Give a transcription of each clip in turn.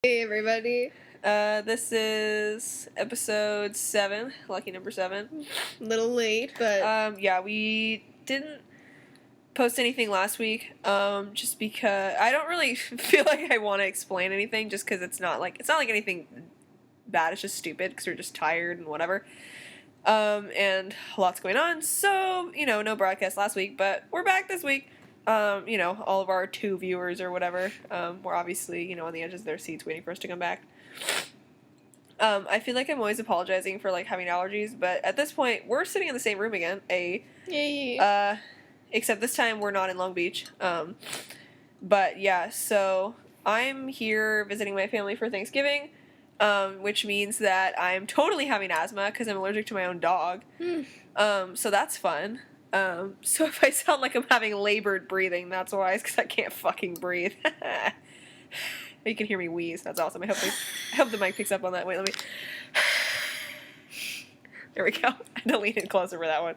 Hey everybody. This is episode 7, lucky number 7. A little late, but Yeah, we didn't post anything last week, just because I don't really feel like I want to explain anything, just because it's not like anything bad, it's just stupid, because we're just tired and whatever. And lots going on, so, no broadcast last week, but we're back this week. All of our 2 viewers or whatever, we're obviously, on the edges of their seats waiting for us to come back. I feel like I'm always apologizing for, having allergies, but at this point, we're sitting in the same room again, yay. Except this time we're not in Long Beach. But yeah, so I'm here visiting my family for Thanksgiving, which means that I'm totally having asthma because I'm allergic to my own dog. So that's fun. So if I sound like I'm having labored breathing, that's why. It's because I can't fucking breathe. You can hear me wheeze. That's awesome. I hope the mic picks up on that. Wait, let me. There we go. I had to lean in closer for that one.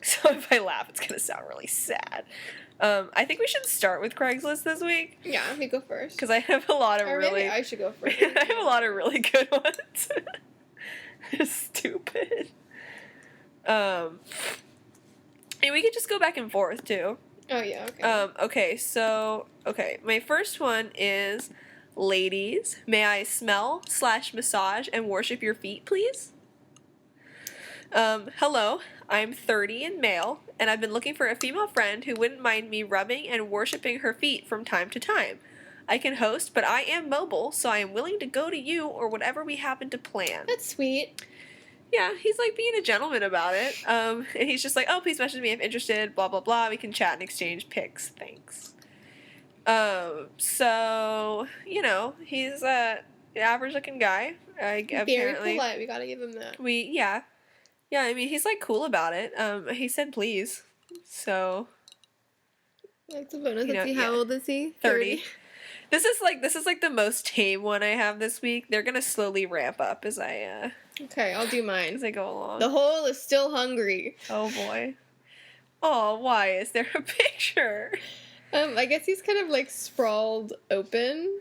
So if I laugh, it's gonna sound really sad. I think we should start with Craigslist this week. Yeah, me go first. Because I have a lot of Maybe I should go first. I have a lot of really good ones. They're stupid. And we could just go back and forth too. Oh yeah, okay. Okay, my first one is, ladies, may I smell / massage and worship your feet, please? Hello, I'm 30 and male, and I've been looking for a female friend who wouldn't mind me rubbing and worshiping her feet from time to time. I can host, but I am mobile, so I am willing to go to you or whatever we happen to plan. That's sweet. Yeah, he's being a gentleman about it. And he's just oh, please message me if interested, blah, blah, blah. We can chat and exchange pics. Thanks. So, he's an average looking guy. Very Apparently. polite. We gotta give him that. Yeah, I mean, he's cool about it. He said please. So. That's a bonus. Let's see, how old is he? 30. This is the most tame one I have this week. They're gonna slowly ramp up as I, Okay, I'll do mine. As I go along. The hole is still hungry. Oh boy. Oh, why is there a picture? I guess he's kind of sprawled open.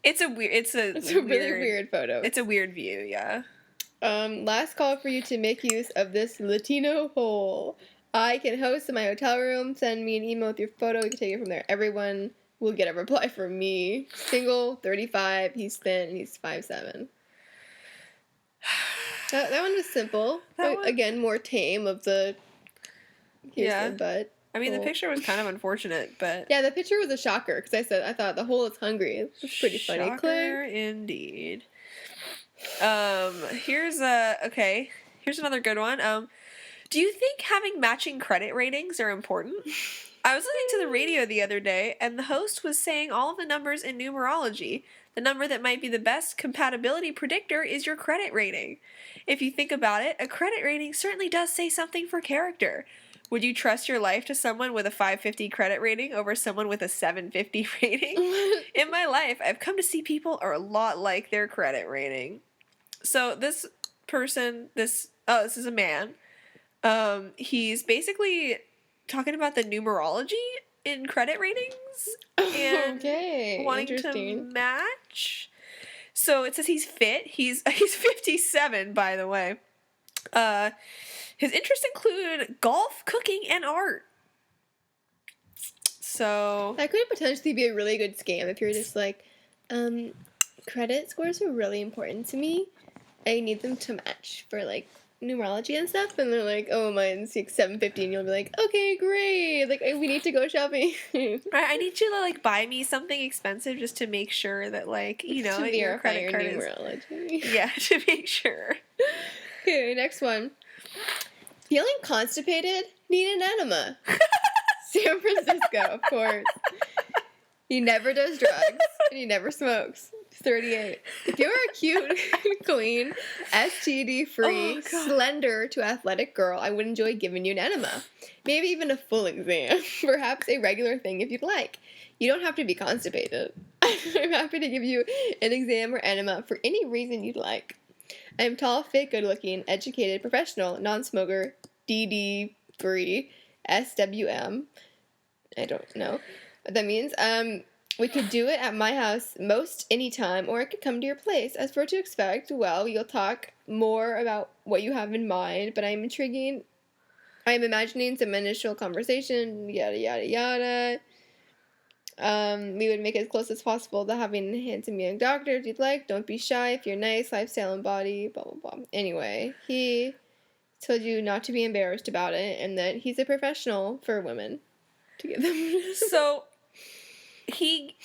It's a really weird photo. It's a weird view, yeah. Last call for you to make use of this Latino hole. I can host in my hotel room. Send me an email with your photo. You can take it from there. Everyone will get a reply from me. Single, 35. He's thin. He's 5'7". That one was simple. Again, more tame of the... Here's the butt. I mean, the picture was kind of unfortunate, but... Yeah, the picture was a shocker, because I thought the hole is hungry. It was pretty funny. Shocker indeed. Here's another good one. Do you think having matching credit ratings are important? I was listening to the radio the other day, and the host was saying all of the numbers in numerology. The number that might be the best compatibility predictor is your credit rating. If you think about it, a credit rating certainly does say something for character. Would you trust your life to someone with a 550 credit rating over someone with a 750 rating? In my life, I've come to see people are a lot like their credit rating. So this person, this is a man. He's basically talking about the numerology in credit ratings and wanting to match. So it says he's fit. He's 57, by the way. His interests include golf, cooking, and art. So that could potentially be a really good scam if you're just credit scores are really important to me. I need them to match for numerology and stuff, and they're oh, mine's 750, and you'll be okay, great, we need to go shopping. I need you to buy me something expensive just to make sure that to your credit card numerology. Yeah, to make sure. Okay, next one. Feeling constipated? Need an enema. San Francisco, of course. He never does drugs, and he never smokes. 38. If you're a cute, clean, STD-free, slender to athletic girl, I would enjoy giving you an enema. Maybe even a full exam. Perhaps a regular thing if you'd like. You don't have to be constipated. I'm happy to give you an exam or enema for any reason you'd like. I am tall, fit, good-looking, educated, professional, non-smoker, DD-free, SWM. I don't know what that means. We could do it at my house most any time, or I could come to your place. As for what to expect, well, you'll talk more about what you have in mind, but I'm imagining some initial conversation, yada, yada, yada. We would make it as close as possible to having a handsome young doctor if you'd like. Don't be shy if you're nice, lifestyle and body, blah, blah, blah. Anyway, he told you not to be embarrassed about it and that he's a professional for women to get them. So, he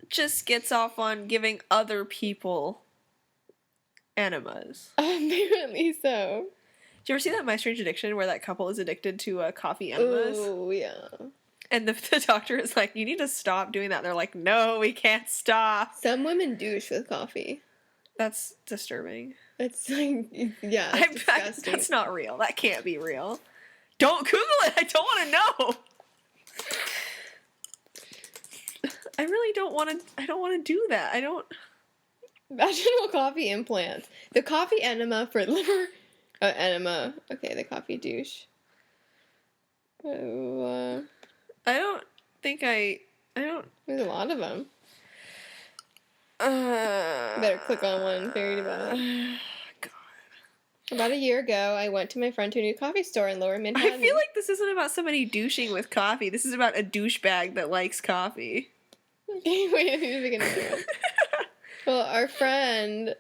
just gets off on giving other people enemas. Apparently so. Did you ever see that My Strange Addiction where that couple is addicted to coffee enemas? Oh, yeah. And the doctor is like, you need to stop doing that. And they're like, no, we can't stop. Some women douche with coffee. That's disturbing. It's like, yeah, it's disgusting. That's not real. That can't be real. Don't Google it. I don't want to know. I really don't want to. I don't want to do that. I don't. Vaginal coffee implants. The coffee enema for liver. Enema. Okay, the coffee douche. Oh, I don't think I don't. There's a lot of them. Better click on one. Very devout. God. About a year ago, I went to my friend to a new coffee store in Lower Manhattan. I feel like this isn't about somebody douching with coffee. This is about a douchebag that likes coffee. Okay, wait, who's beginning to Well, our friend...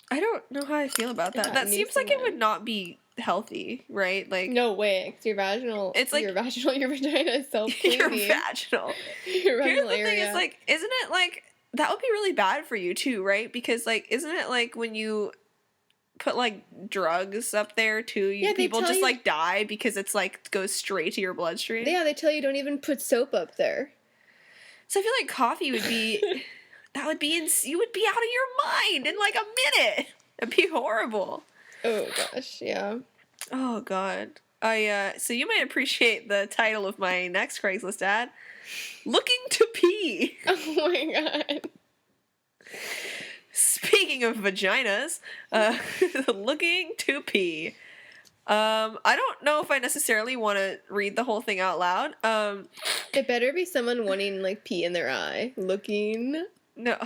I don't know how I feel about that. That seems like it would not be healthy, right? Like no way, because your vagina is self-cleaning. Your vaginal. Your vaginal Here's the thing, area. is like, isn't it like, that would be really bad for you too, right? Because like, isn't it like when you put like drugs up there too, people just like die because it's like goes straight to your bloodstream? Yeah, they tell you don't even put soap up there. So I feel like coffee would be, you would be out of your mind in like a minute. It'd be horrible. Oh gosh, yeah. Oh god. So you might appreciate the title of my next Craigslist ad. Looking to pee. Oh my god. Speaking of vaginas, looking to pee. I don't know if I necessarily want to read the whole thing out loud. It better be someone wanting like pee in their eye. Looking. No.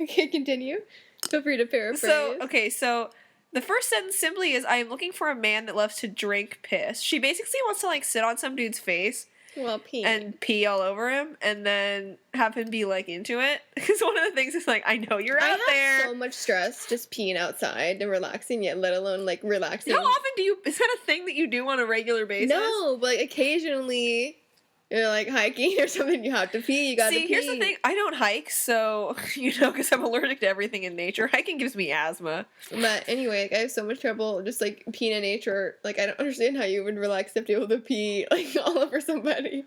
Okay, continue. Feel free to paraphrase. So the first sentence simply is, I am looking for a man that loves to drink piss. She basically wants to like sit on some dude's face. Well, pee. And pee all over him, and then have him be, like, into it. Because one of the things is, like, I know you're out there. I have so much stress just peeing outside and relaxing, yet let alone, like, relaxing. How often is that a thing that you do on a regular basis? No, but, like, occasionally, you're, like, hiking or something, you have to pee, you gotta pee. See, here's the thing, I don't hike, so, because I'm allergic to everything in nature. Hiking gives me asthma. But anyway, like, I have so much trouble just, like, peeing in nature. Like, I don't understand how you would relax to be able to pee, like, all over somebody.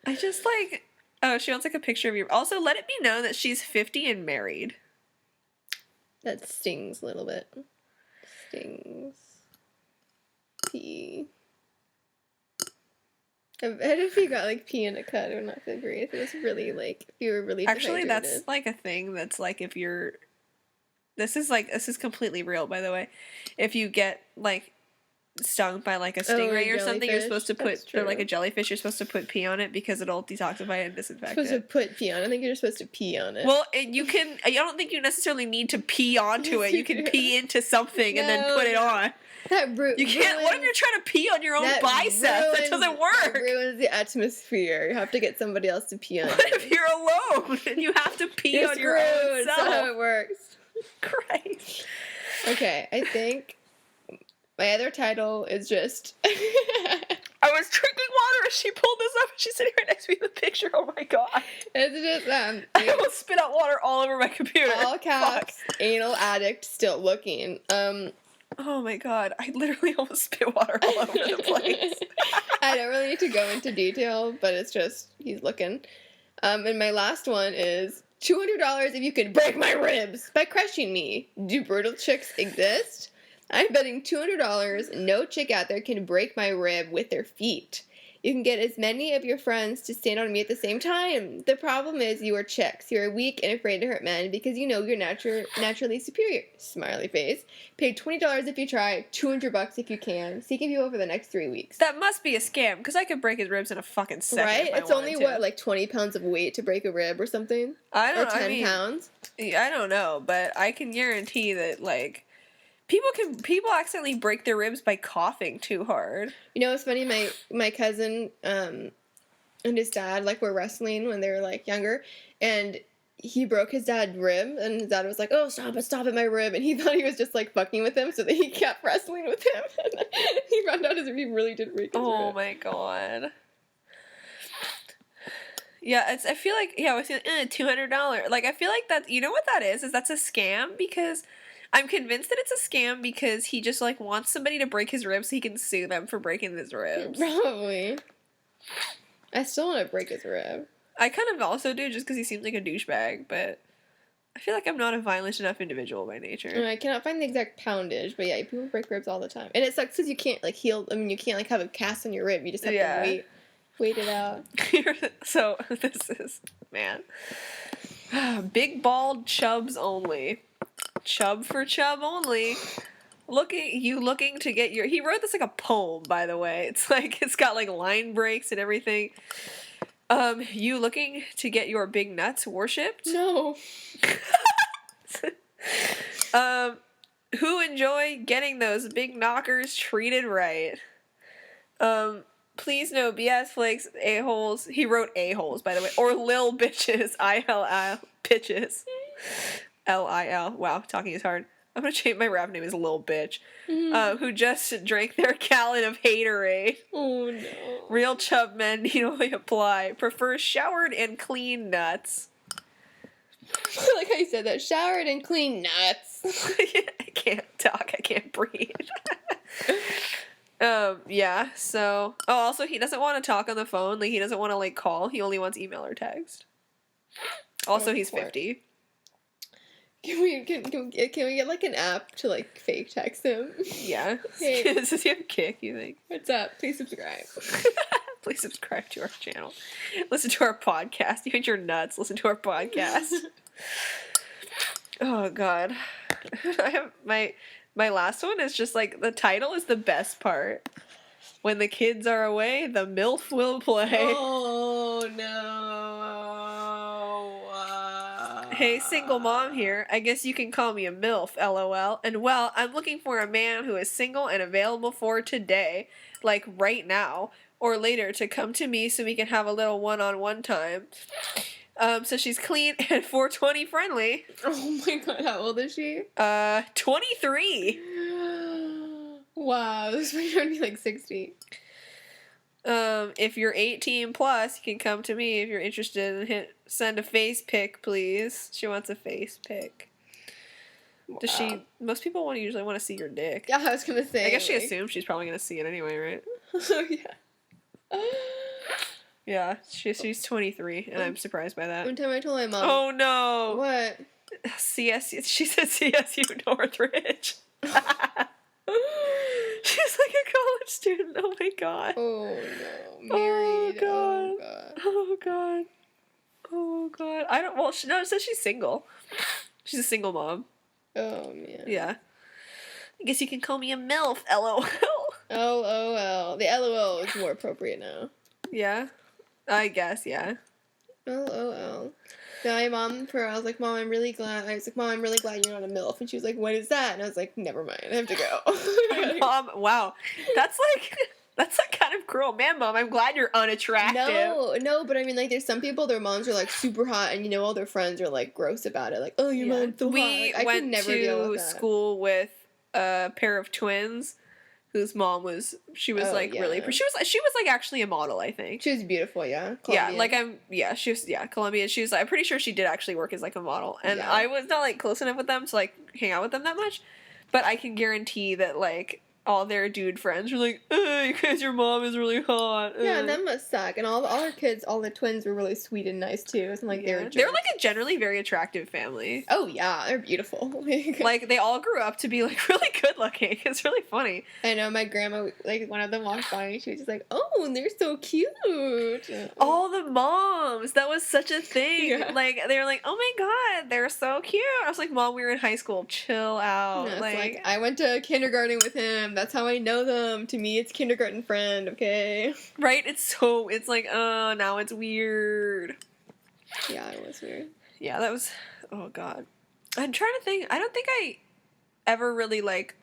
I just, like, oh, she wants, like, a picture of you. Also, let it be known that she's 50 and married. That stings a little bit. Stings. Pee. I bet if you got, like, pee in a cut, it would not feel great. If it was really, like, if you were really Actually, dehydrated. that's, like, a thing that's, like, if you're... This is completely real, by the way. If you get, like, stung by, like, a stingray or something, you're supposed to put... Or, like, a jellyfish, you're supposed to put pee on it because it'll detoxify and disinfect You're supposed to put pee on it. I think you're just supposed to pee on it. Well, you can... I don't think you necessarily need to pee onto it. You can pee into something and then put it on. You can't. What if you're trying to pee on your own bicep? That doesn't work. It ruins the atmosphere. You have to get somebody else to pee on. What if you're alone and you have to pee on your own self? That's not how it works. Christ. Okay, I think my other title is just. I was drinking water as she pulled this up, and she's sitting right next to me in the picture. Oh my god! It's just I almost spit out water all over my computer. All caps. Fuck. Anal addict still looking. Oh my god, I literally almost spit water all over the place. I don't really need to go into detail, but it's just, he's looking. And my last one is $200 if you could break my ribs by crushing me. Do brutal chicks exist? I'm betting $200 no chick out there can break my rib with their feet. You can get as many of your friends to stand on me at the same time. The problem is you are chicks. You are weak and afraid to hurt men because you know you're naturally superior. Smiley face. Pay $20 if you try, $200 if you can. See if you over the next 3 weeks. That must be a scam, because I could break his ribs in a fucking second. Right? If I It's only, wanted to. what, like 20 pounds of weight to break a rib or something? I don't Or 10 I mean, pounds? I don't know, but I can guarantee that, like, people accidentally break their ribs by coughing too hard. You know, it's funny, my cousin, and his dad, like, were wrestling when they were, like, younger, and he broke his dad's rib, and his dad was like, oh, stop it, my rib, and he thought he was just, like, fucking with him, so that he kept wrestling with him, and he found out he really did break his rib. Oh my god. Yeah, I feel like, with $200, like, I feel like that, you know what that is that's a scam, because I'm convinced that it's a scam because he just, like, wants somebody to break his ribs so he can sue them for breaking his ribs. Probably. I still want to break his rib. I kind of also do, just because he seems like a douchebag, but I feel like I'm not a violent enough individual by nature. I cannot find the exact poundage, but yeah, people break ribs all the time. And it sucks because you can't, like, heal, I mean, you can't, like, have a cast on your rib. You just have to wait it out. So, this is, man. Big bald chubs only. Chub for chub only. Looking to get your... He wrote this like a poem, by the way. It's like, it's got like line breaks and everything. You looking to get your big nuts worshipped? No. Who enjoy getting those big knockers treated right? Please no BS flakes, a-holes. He wrote a-holes, by the way. Or lil bitches, I-L-L, bitches. L-I-L. Wow, talking is hard. I'm gonna change my rap name as Lil Bitch. Who just drank their gallon of haterade. Oh no. Real chub men need only apply. Prefer showered and clean nuts. I like how you said that. Showered and clean nuts. I can't talk. I can't breathe. Yeah, so... Oh, also, he doesn't want to talk on the phone. Like, he doesn't want to, like, call. He only wants email or text. Also, he's 50. Can we get, like, an app to, like, fake text him? Yeah. Hey. Does he have a kick, you think? What's up? Please subscribe. Please subscribe to our channel. Listen to our podcast. You think you're nuts? Listen to our podcast. Oh, God. I have my last one is just, like, the title is the best part. When the kids are away, the MILF will play. Oh, no. Hey, single mom here. I guess you can call me a MILF, LOL. And well, I'm looking for a man who is single and available for today, like right now, or later to come to me so we can have a little one-on-one time. So she's clean and 420 friendly. Oh my god, how old is she? 23. Wow, this is going to be like 60. If you're 18 plus, you can come to me if you're interested and send a face pic, please. She wants a face pic. Wow. Does she? Most people usually want to see your dick. Yeah, I was gonna say. I guess she assumes she's probably gonna see it anyway, right? Oh yeah. Yeah, she's 23, and I'm surprised by that. One time I told my mom. Oh no! What? CSU. She said CSU Northridge. She's like a college student. Oh my god. Oh no. Married. Oh god. Oh god. Oh god. I don't. Well, no, it says she's single. She's a single mom. Oh man. Yeah. I guess you can call me a MILF. LOL. LOL. The LOL is more appropriate now. Yeah. I guess. Yeah. LOL. No, my mom, I was like, Mom, I'm really glad. I was like, Mom, I'm really glad you're not a MILF. And she was like, what is that? And I was like, never mind. I have to go. Mom, wow. That's like kind of cruel. Man, Mom, I'm glad you're unattractive. No, but I mean, like, there's some people, their moms are, like, super hot, and, you know, all their friends are, like, gross about it. Like, oh, your mom's so hot. We like, I went could never to deal with that. school with a pair of twins whose mom was, she was, really pretty. She was, like, actually a model, I think. She was beautiful, yeah. Colombian. Yeah, she was, Colombian. She was, I'm pretty sure she did actually work as, like, a model. And I was not, like, close enough with them to, like, hang out with them that much. But I can guarantee that, like, all their dude friends were like, because your mom is really hot. Yeah, that must suck. And all our kids, all the twins were really sweet and nice too. It's not like they're like a generally very attractive family. Oh yeah, they're beautiful. Like they all grew up to be like really good looking. It's really funny. I know my grandma, like one of them walked by and she was just like, "Oh, they're so cute." All the moms, that was such a thing. Yeah. Like they were like, "Oh my god, they're so cute." I was like, "Mom, we were in high school. Chill out." Yeah, like I went to kindergarten with him. That's how I know them. To me, it's kindergarten friend. Okay. Right? It's like, oh, now it's weird. Yeah, it was weird. Yeah, that was. Oh god, I'm trying to think. I don't think I ever really like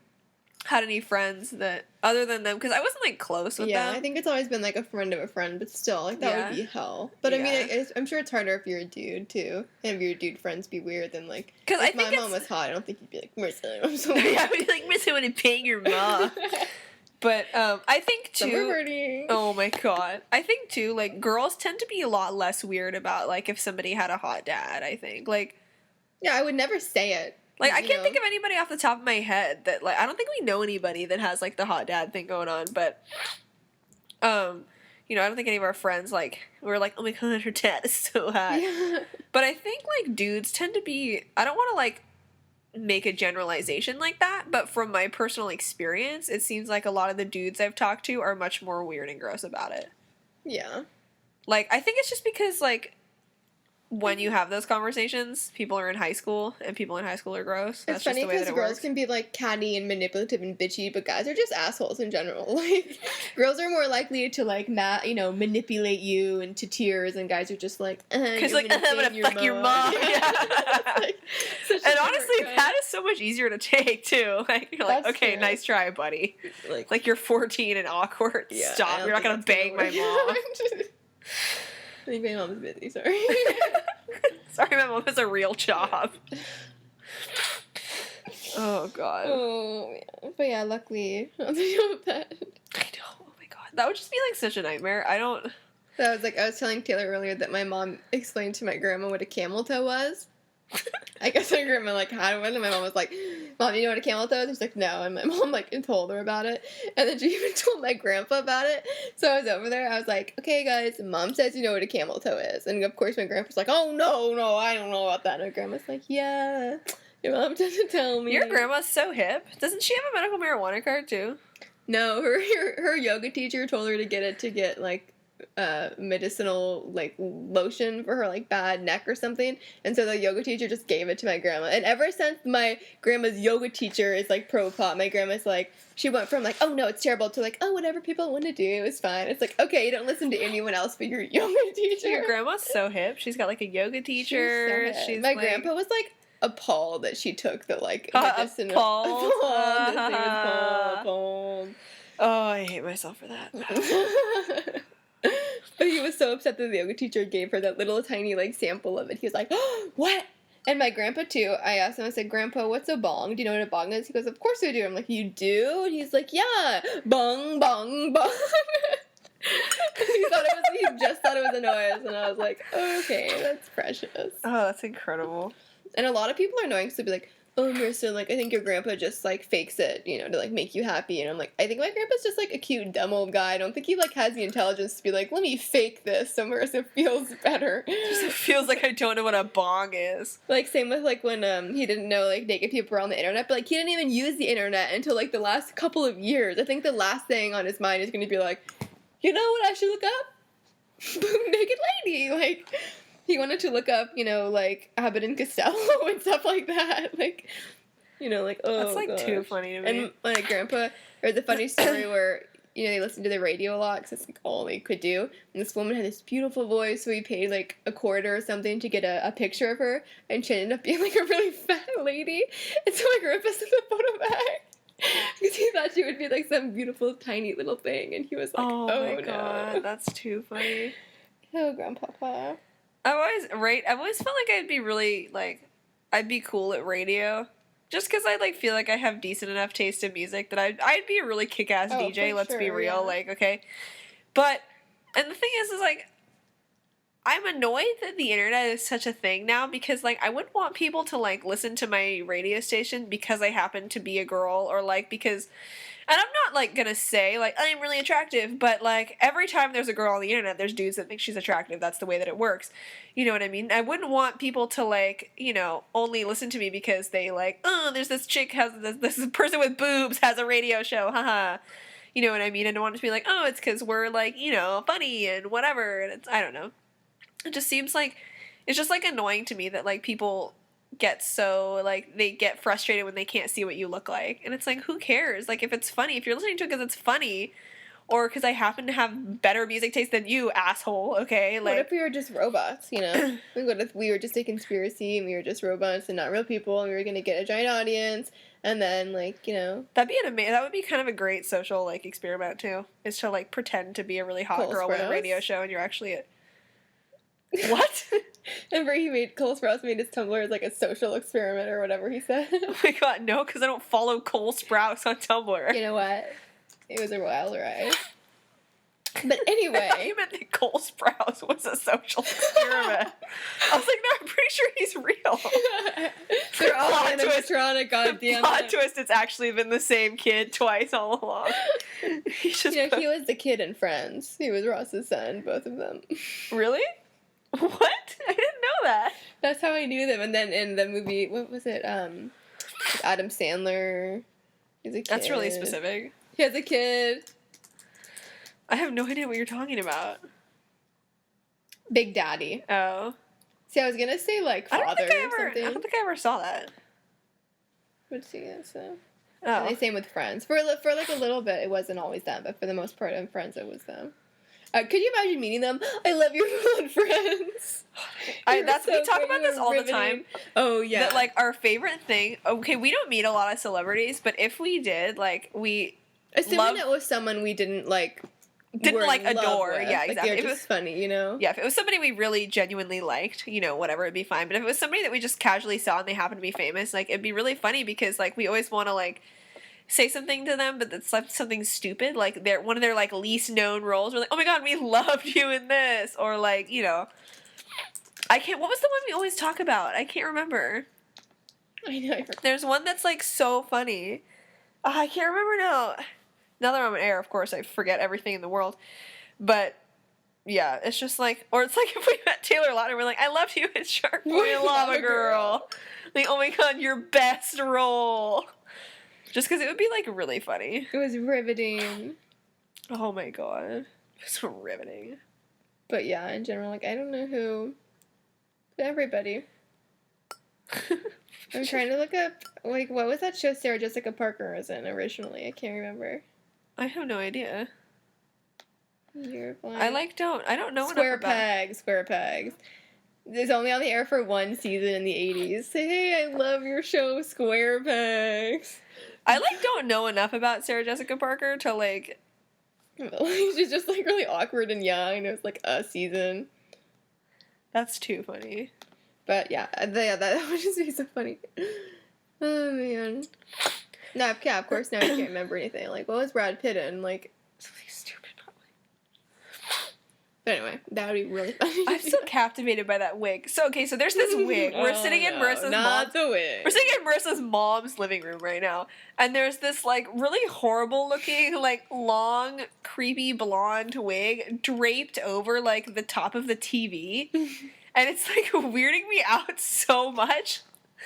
had any friends that other than them because I wasn't like close with them. Yeah, I think it's always been like a friend of a friend, but still, like that would be hell. But I mean, I'm sure it's harder if you're a dude too, and if your dude friends be weird, then like. Because if my mom was hot, I don't think you'd be like, Marissa, I'm so. Yeah, I'd be like, Marissa, I want to bang your mom. But I think too. Oh my god, I think too. Like girls tend to be a lot less weird about like if somebody had a hot dad. I think like. Yeah, I would never say it. Like, I can't think of anybody off the top of my head that, like, I don't think we know anybody that has, like, the hot dad thing going on, but, you know, I don't think any of our friends, like, were like, oh my god, her dad is so hot. Yeah. But I think, like, dudes tend to be, I don't want to, like, make a generalization like that, but from my personal experience, it seems like a lot of the dudes I've talked to are much more weird and gross about it. Yeah. Like, I think it's just because, like, when you have those conversations, people are in high school, and people in high school are gross. That's it's funny because girls works. can be like catty and manipulative and bitchy, but guys are just assholes in general. Like, girls are more likely to like manipulate you into tears, and guys are just like, because like I'm gonna fuck your mom. Yeah. Like, and honestly, that is so much easier to take too. Like you're like, that's okay, true. Nice try, buddy. Like you're 14 and awkward. Yeah, stop. You're not gonna bang my mom. I think my mom's busy, sorry. Sorry, my mom has a real job. Oh, God. Oh, yeah. But yeah, luckily, I don't deal with that. I know. Oh, my God. That would just be, like, such a nightmare. I was telling Taylor earlier that my mom explained to my grandma what a camel toe was. I guess my grandma, like, had one, and my mom was like, Mom, you know what a camel toe is? She's like, no. And my mom, like, told her about it. And then she even told my grandpa about it. So I was over there. I was like, okay, guys, Mom says you know what a camel toe is. And, of course, my grandpa's like, oh, no, I don't know about that. And my grandma's like, yeah, your mom doesn't tell me. Your grandma's so hip. Doesn't she have a medical marijuana card, too? No, her yoga teacher told her to get it to get, like, medicinal like lotion for her like bad neck or something, and so the yoga teacher just gave it to my grandma. And ever since my grandma's yoga teacher is like pro pot, my grandma's like, she went from like, oh no, it's terrible, to like, oh, whatever people want to do is fine. It's like, okay, you don't listen to anyone else but your yoga teacher. Your grandma's so hip. She's got like a yoga teacher. She's my grandpa was like appalled that she took the like medicinal. Appalled. Oh, I hate myself for that. But he was so upset that the yoga teacher gave her that little tiny like sample of it. He was like, oh, what? And my grandpa too, I asked him, I said, Grandpa, what's a bong? Do you know what a bong is? He goes, of course I do. I'm like, you do? And he's like, yeah, bong, bong, bong. He just thought it was a noise, and I was like, okay, that's precious. Oh, that's incredible. And a lot of people are annoying, so they'll be like, oh, Marissa, like, I think your grandpa just, like, fakes it, you know, to, like, make you happy. And I'm like, I think my grandpa's just, like, a cute, dumb old guy. I don't think he, like, has the intelligence to be like, let me fake this so Marissa feels better. It feels like I don't know what a bong is. Like, same with, like, when, he didn't know, like, naked people were on the internet. But, like, he didn't even use the internet until, like, the last couple of years. I think the last thing on his mind is going to be like, you know what I should look up? Naked lady. Like... He wanted to look up, you know, like, Abbott and Costello and stuff like that. Like, you know, like, oh, that's, like, too funny to me. And my grandpa heard the funny story where, you know, they listened to the radio a lot because it's, like, all they could do. And this woman had this beautiful voice, so he paid, like, a quarter or something to get a picture of her. And she ended up being, like, a really fat lady. And so my grandpa sent the photo back. Because he thought she would be, like, some beautiful, tiny little thing. And he was like, oh my God, no. That's too funny. Oh, Grandpapa. I've always felt like I'd be really, like, I'd be cool at radio. Just because I, like, feel like I have decent enough taste in music that I'd be a really kick-ass DJ, let's be real, yeah. Like, okay. But, and the thing is, like, I'm annoyed that the internet is such a thing now because, like, I wouldn't want people to, like, listen to my radio station because I happen to be a girl or, like, because... And I'm not, like, gonna say, like, I'm really attractive, but, like, every time there's a girl on the internet, there's dudes that think she's attractive. That's the way that it works. You know what I mean? I wouldn't want people to, like, you know, only listen to me because they, like, oh, there's this chick, this person with boobs has a radio show, haha. You know what I mean? I don't want it to be like, oh, it's because we're, like, you know, funny and whatever. And it's, I don't know. It just seems like, it's just, like, annoying to me that, like, people get so, like, they get frustrated when they can't see what you look like. And it's like, who cares? Like, if it's funny, if you're listening to it because it's funny, or because I happen to have better music taste than you, asshole, okay? Like, what if we were just robots, you know? Like, what if we were just a conspiracy and we were just robots and not real people and we were going to get a giant audience and then, like, you know... That would be kind of a great social, like, experiment, too. Is to, like, pretend to be a really hot Cole girl with a Sprouse? radio show and you're actually a... What? Remember Cole Sprouse made his Tumblr as, like, a social experiment or whatever he said? Oh my god, no, because I don't follow Cole Sprouse on Tumblr. You know what? It was a wild ride. But anyway... You meant that Cole Sprouse was a social experiment. I was like, no, I'm pretty sure he's real. They're all animatronic, goddamn. Plot twist, it's actually been the same kid twice all along. He's just You know, he was the kid in Friends. He was Ross's son, both of them. Really? What? I didn't know that. That's how I knew them. And then in the movie, what was it? Adam Sandler. He's a kid. That's really specific. He has a kid. I have no idea what you're talking about. Big Daddy. Oh. See, I was gonna say like Father or something. I don't think I ever saw that. What's he gonna say? Oh. And the same with Friends. For like a little bit, it wasn't always them, but for the most part, in Friends, it was them. Could you imagine meeting them? I love your friends. We talk about this all the time. Oh yeah. That like our favorite thing. Okay, we don't meet a lot of celebrities, but if we did, like we assuming it was someone we didn't like adore. With. Yeah, like, exactly. They're just funny, you know. Yeah, if it was somebody we really genuinely liked, you know, whatever, it'd be fine. But if it was somebody that we just casually saw and they happened to be famous, like it'd be really funny because like we always want to like say something to them, but it's like something stupid, like they're one of their like least known roles. We're like, oh my god, we loved you in this, or like, you know, what was the one we always talk about? I can't remember. I know. There's one that's like so funny. I can't remember now. Now that I'm on air, of course, I forget everything in the world. But yeah, it's just like, or it's like if we met Taylor Lautner, we're like, I loved you in Shark Boy and Lava Girl. Like, oh my god, your best role. Just because it would be, like, really funny. It was riveting. Oh, my God. It was riveting. But, yeah, in general, like, I don't know who. But everybody. I'm trying to look up, like, what was that show Sarah Jessica Parker was in originally? I can't remember. I have no idea. You're blind. I don't know Square enough about Pegs. Square Pegs. It's only on the air for one season in the 80s. Say, hey, I love your show, Square Pegs. I, like, don't know enough about Sarah Jessica Parker to, like... She's just, like, really awkward and young. It was, like, a season. That's too funny. But, yeah, that would just be so funny. Oh, man. No, yeah, of course, now I can't remember anything. Like, what was Brad Pitt in? Like, Something stupid. but anyway, that would be really funny. I'm so captivated by that wig. So, okay, so there's this wig. We're sitting in Marissa's mom's... the wig. We're sitting in Marissa's mom's living room right now. And there's this, like, really horrible looking, like, long, creepy blonde wig draped over, like, the top of the TV. And it's, like, weirding me out so much.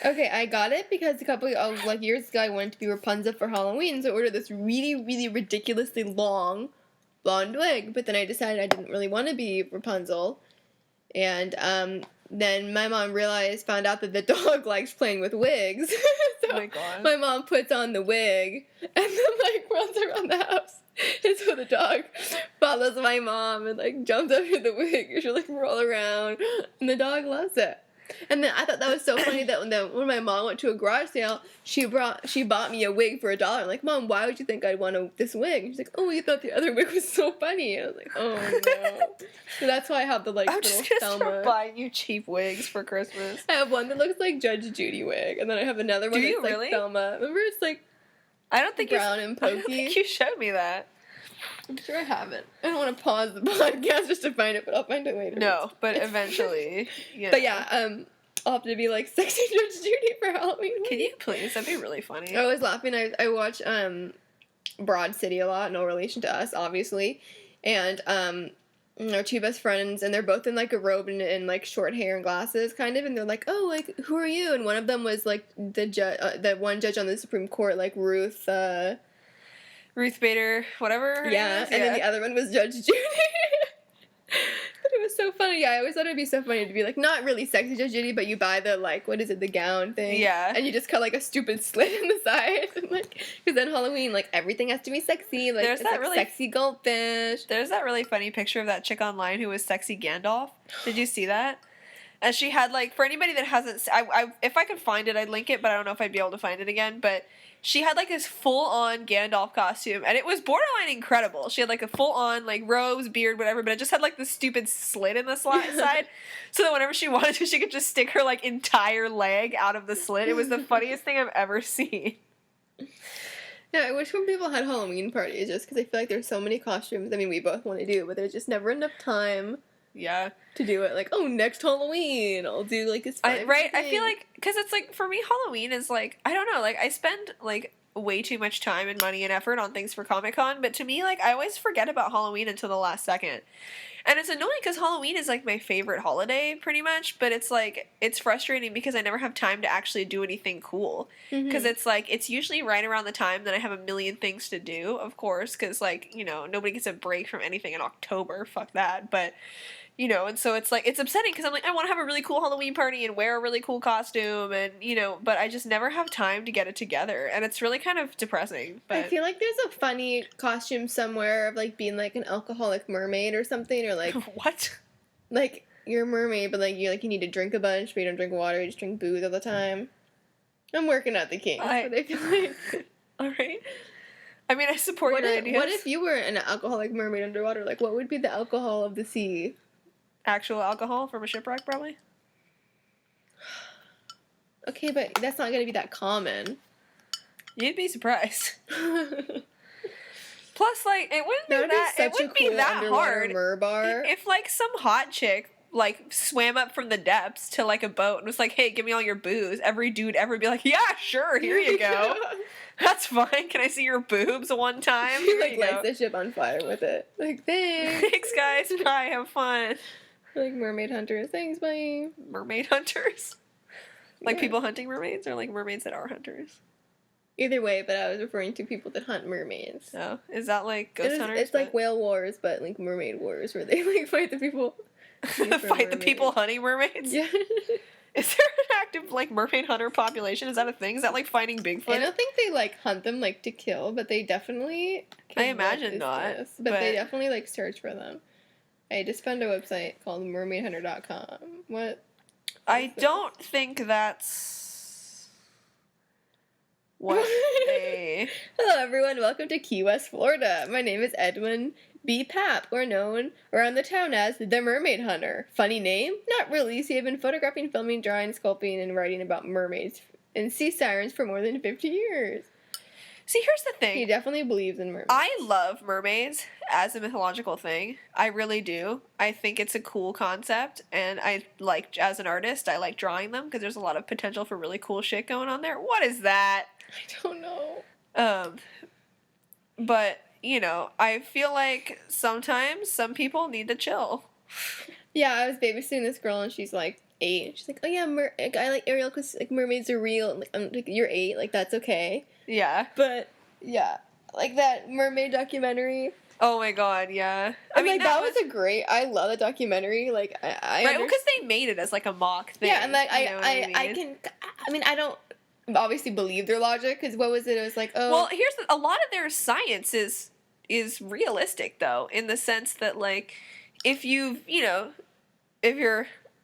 Okay, I got it because a couple of, like, years ago I wanted to be Rapunzel for Halloween, so I ordered this really, really ridiculously long blonde wig, but then I decided I didn't really want to be Rapunzel, and then my mom found out that the dog likes playing with wigs, so oh my god. My mom puts on the wig, and then, like, runs around the house, and so the dog follows my mom, and, like, jumps over the wig, and she'll, like, roll around, and the dog loves it. And then I thought that was so funny that when my mom went to a garage sale, she bought me a wig for $1. I'm like, Mom, why would you think I'd want this wig? And she's like, oh, you thought the other wig was so funny. And I was like, oh no. So that's why I have the, like, I'm little just gonna Thelma. start buying you cheap wigs for Christmas. I have one that looks like Judge Judy wig, and then I have another one that's like Thelma. Remember, it's like I don't think brown and pokey. I don't think you showed me that. I'm sure I haven't. I don't want to pause the podcast just to find it, but I'll find it later. No, but eventually. You know. But yeah, I'll have to be like sexy Judge Judy for Halloween. Can you please? That'd be really funny. I was laughing. I watched Broad City a lot, no relation to us, obviously. And our two best friends, and they're both in like a robe and like short hair and glasses, kind of. And they're like, "Oh, like who are you?" And one of them was like the one judge on the Supreme Court, like Ruth Bader, whatever her name is. and then the other one was Judge Judy. But it was so funny. Yeah, I always thought it'd be so funny to be like, not really sexy Judge Judy, but you buy the, like, what is it, the gown thing? Yeah. And you just cut, like, a stupid slit in the side. And, like, because then Halloween, like, everything has to be sexy. Like, There's it's that like really sexy goldfish. There's that really funny picture of that chick online who was sexy Gandalf. Did you see that? And she had, like, for anybody that hasn't, if I could find it, I'd link it, but I don't know if I'd be able to find it again. But she had, like, this full-on Gandalf costume, and it was borderline incredible. She had, like, a full-on, like, robes, beard, whatever, but it just had, like, this stupid slit in the side, so that whenever she wanted to, she could just stick her, like, entire leg out of the slit. It was the funniest thing I've ever seen. Yeah, I wish when people had Halloween parties, just because I feel like there's so many costumes. I mean, we both want to do, but there's just never enough time. Yeah. To do it. Like, oh, next Halloween, I'll do, like, this fun right? thing. I feel like, because it's, like, for me, Halloween is, like, I don't know, like, I spend, like, way too much time and money and effort on things for Comic-Con, but to me, like, I always forget about Halloween until the last second. And it's annoying because Halloween is, like, my favorite holiday, pretty much, but it's, like, it's frustrating because I never have time to actually do anything cool. Because it's, like, it's usually right around the time that I have a million things to do, of course, because, like, you know, nobody gets a break from anything in October, fuck that, but... You know, and so it's, like, it's upsetting because I'm like, I want to have a really cool Halloween party and wear a really cool costume and, you know, but I just never have time to get it together, and it's really kind of depressing, but... I feel like there's a funny costume somewhere of, like, being, like, an alcoholic mermaid or something, or, like... What? Like, you're a mermaid, but, like, you need to drink a bunch, but you don't drink water, you just drink booze all the time. I'm working out the kinks, but I feel like... Alright. I mean, I support your ideas. What if you were an alcoholic mermaid underwater? Like, what would be the alcohol of the sea? Actual alcohol from a shipwreck, probably. Okay, but that's not gonna be that common. You'd be surprised. Plus, like, it wouldn't be that hard merbar. if, like, some hot chick, like, swam up from the depths to, like, a boat and was like, hey, give me all your booze. Every dude ever be like, yeah, sure, here you go. That's fine. Can I see your boobs one time? He, like, lights the ship on fire with it. Like, thanks. Thanks, guys. Bye. Have fun. Like, mermaid hunters. Thanks, bye. Mermaid hunters? Like, Yeah. people hunting mermaids, or, like, mermaids that are hunters? Either way, but I was referring to people that hunt mermaids. Oh. Is that, like, ghost hunters? It's like whale wars, but, like, mermaid wars, where they, like, fight the people. Fight the people hunting mermaids? Yeah. Is there an active, like, mermaid hunter population? Is that a thing? Is that, like, finding Bigfoot? I don't think they, like, hunt them, like, to kill, but they definitely... I imagine not. But they definitely, like, search for them. I just found a website called mermaidhunter.com. What? I don't think that's... What a... Hello, everyone. Welcome to Key West, Florida. My name is Edwin B. Papp, or known around the town as the Mermaid Hunter. Funny name? Not really. See, I've been photographing, filming, drawing, sculpting, and writing about mermaids and sea sirens for more than 50 years. See, here's the thing. He definitely believes in mermaids. I love mermaids as a mythological thing. I really do. I think it's a cool concept, and I like, as an artist, I like drawing them because there's a lot of potential for really cool shit going on there. What is that? I don't know. But, you know, I feel like sometimes some people need to chill. Yeah, I was babysitting this girl, and she's like 8. And she's like, oh yeah, I like Ariel because, like, mermaids are real. And, like, I'm like, you're 8, like, that's okay. Yeah. But, yeah, like that mermaid documentary. Oh my god, yeah. I mean, like, that was a great, I love the documentary. Like, I right, because they made it as, like, a mock thing. Yeah, and, like, I don't obviously believe their logic, because what was it? It was like, oh. Well, a lot of their science is realistic, though, in the sense that, like, if you're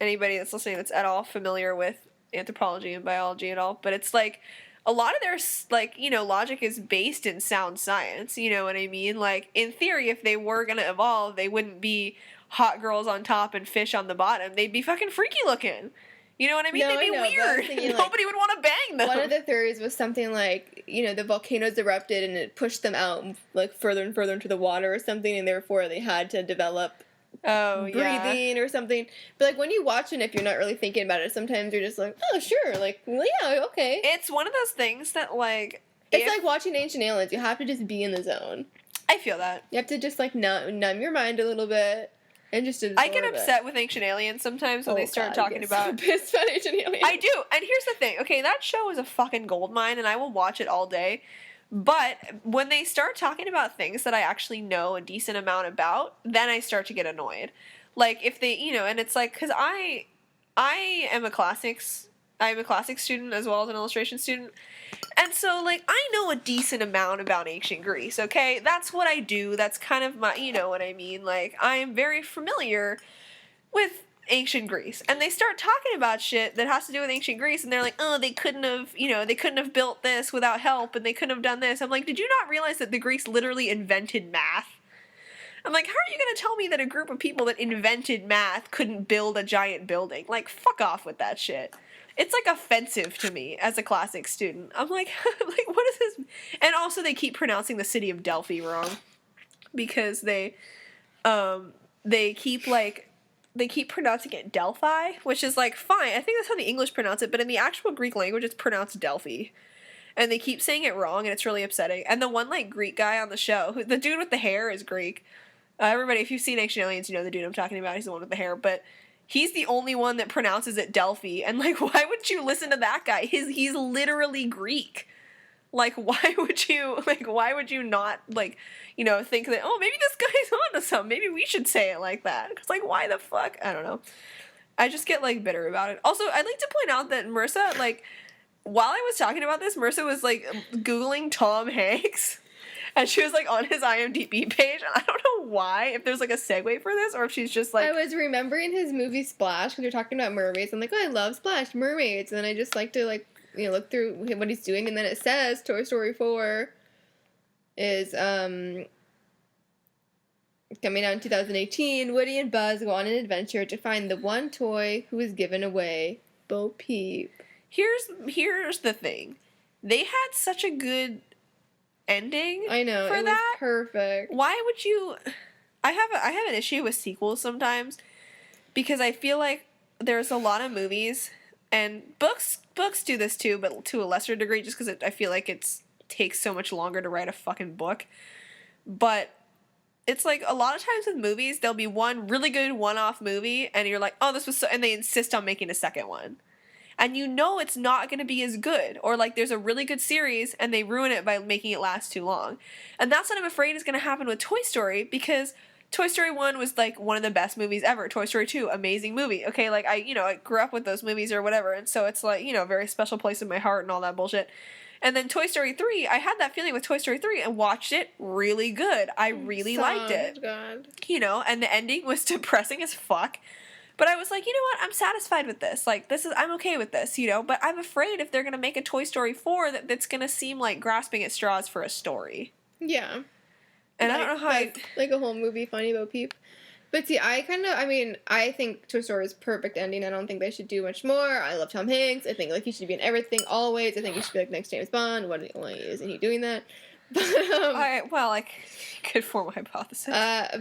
anybody that's listening that's at all familiar with anthropology and biology at all, but it's like a lot of their, like, you know, logic is based in sound science, you know what I mean? Like, in theory, if they were gonna evolve, they wouldn't be hot girls on top and fish on the bottom. They'd be fucking freaky looking. You know what I mean? No, They'd be weird. Thinking, like, nobody would want to bang them. One of the theories was something like, you know, the volcanoes erupted and it pushed them out, like, further and further into the water or something, and therefore they had to develop breathing or something. But, like, when you watch it, if you're not really thinking about it, sometimes you're just like, oh, sure, like, well, yeah, okay. It's one of those things that, like, It's like watching Ancient Aliens. You have to just be in the zone. I feel that. You have to just, like, numb your mind a little bit and just absorb I get upset with Ancient Aliens sometimes when they start talking about... so pissed about Ancient Aliens. I do. And here's the thing. Okay, that show is a fucking goldmine, and I will watch it all day. But when they start talking about things that I actually know a decent amount about, then I start to get annoyed. Like, if they, you know, and it's like, because I am a classics student as well as an illustration student. And so, like, I know a decent amount about ancient Greece, okay? That's what I do. That's kind of my, you know what I mean? Like, I am very familiar with ancient Greece. And they start talking about shit that has to do with ancient Greece, and they're like, oh, they couldn't have built this without help, and they couldn't have done this. I'm like, did you not realize that the Greeks literally invented math? I'm like, how are you going to tell me that a group of people that invented math couldn't build a giant building? Like, fuck off with that shit. It's, like, offensive to me as a classics student. I'm like, what is this? And also they keep pronouncing the city of Delphi wrong. Because they keep pronouncing it Delphi, which is, like, fine. I think that's how the English pronounce it, but in the actual Greek language, it's pronounced Delphi. And they keep saying it wrong, and it's really upsetting. And the one, like, Greek guy on the show, the dude with the hair is Greek. Everybody, if you've seen Ancient Aliens, you know the dude I'm talking about. He's the one with the hair, but he's the only one that pronounces it Delphi. And, like, why would you listen to that guy? He's literally Greek. Like, why would you not, like, you know, think that, oh, maybe this guy's onto something. Maybe we should say it like that. Because, like, why the fuck? I don't know. I just get, like, bitter about it. Also, I'd like to point out that Marissa, like, while I was talking about this, Marissa was, like, Googling Tom Hanks. And she was, like, on his IMDb page. And I don't know why, if there's, like, a segue for this, or if she's just, like... I was remembering his movie Splash, because you're talking about mermaids. I'm like, oh, I love Splash, mermaids. And then I just like to, like, you know, look through what he's doing. And then it says Toy Story 4 is, coming out in 2018. Woody and Buzz go on an adventure to find the one toy who was given away, Bo Peep. Here's the thing. They had such a good ending. I know, for it that. was perfect. Why would you? I have an issue with sequels sometimes because I feel like there's a lot of movies and books do this too, but to a lesser degree, just because I feel like it takes so much longer to write a fucking book. But it's like a lot of times with movies, there'll be one really good one-off movie, and you're like, oh, this was so, and they insist on making a second one. And you know it's not going to be as good. Or, like, there's a really good series, and they ruin it by making it last too long. And that's what I'm afraid is going to happen with Toy Story, because Toy Story 1 was, like, one of the best movies ever. Toy Story 2, amazing movie. Okay, like, I grew up with those movies or whatever, and so it's, like, a very special place in my heart and all that bullshit. And then Toy Story 3, I had that feeling with Toy Story 3 and watched it really good. I really liked it. God. And the ending was depressing as fuck. But I was like, you know what? I'm satisfied with this. Like, I'm okay with this, But I'm afraid if they're going to make a Toy Story 4, that's going to seem like grasping at straws for a story. Yeah. And I don't know how like a whole movie funny about Peep. But see, I think Toy Story's perfect ending. I don't think they should do much more. I love Tom Hanks. I think, like, he should be in everything, always. I think he should be, like, next James Bond. Why isn't he doing that? But, I could form a hypothesis.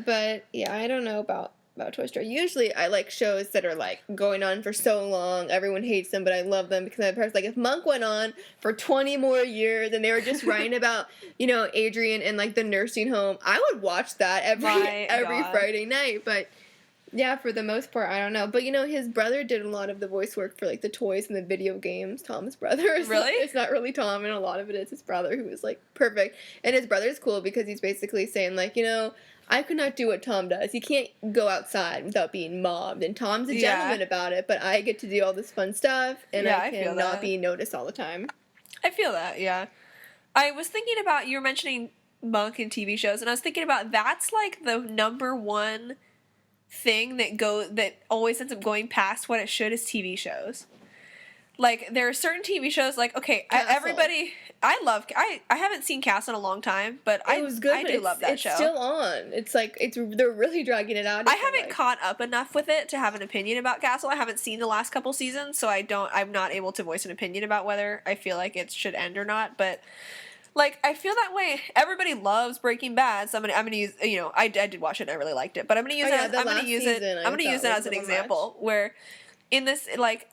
But, yeah, I don't know about Toy Story. Usually I like shows that are, like, going on for so long. Everyone hates them, but I love them because I'm like, if Monk went on for 20 more years and they were just writing about, Adrian and, like, the nursing home, I would watch that every Friday night. But, yeah, for the most part, I don't know. But, his brother did a lot of the voice work for, like, the toys and the video games. Tom's brother. Really? It's not really Tom, and a lot of it is his brother, who is, like, perfect. And his brother's cool because he's basically saying, like, I could not do what Tom does. He can't go outside without being mobbed. And Tom's a gentleman about it, but I get to do all this fun stuff, and I can not be noticed all the time. I feel that, yeah. I was thinking about, you were mentioning Monk and TV shows, and I was thinking about that's, like, the number one thing that always ends up going past what it should is TV shows. Like, there are certain TV shows, like, okay, I haven't seen Castle in a long time, but I do love that show. It's still on. It's like, they're really dragging it out. I haven't caught up enough with it to have an opinion about Castle. I haven't seen the last couple seasons, so I'm not able to voice an opinion about whether I feel like it should end or not, but, like, I feel that way. Everybody loves Breaking Bad, so I'm gonna use, I did watch it and I really liked it, but I'm gonna use it as an example, where in this, like,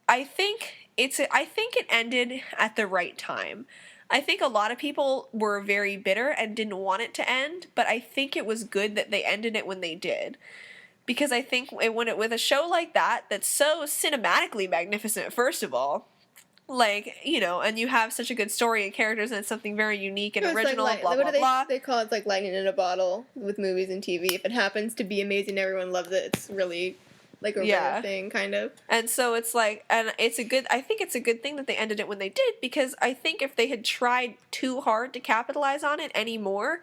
I think it ended at the right time. I think a lot of people were very bitter and didn't want it to end, but I think it was good that they ended it when they did. Because I think with a show like that, that's so cinematically magnificent, first of all, like, you know, and you have such a good story and characters, and it's something very unique and original, like, blah, blah, blah. They call it like lightning in a bottle with movies and TV. If it happens to be amazing, everyone loves it. It's really like a rare thing, kind of. And so it's like, and I think it's a good thing that they ended it when they did, because I think if they had tried too hard to capitalize on it anymore,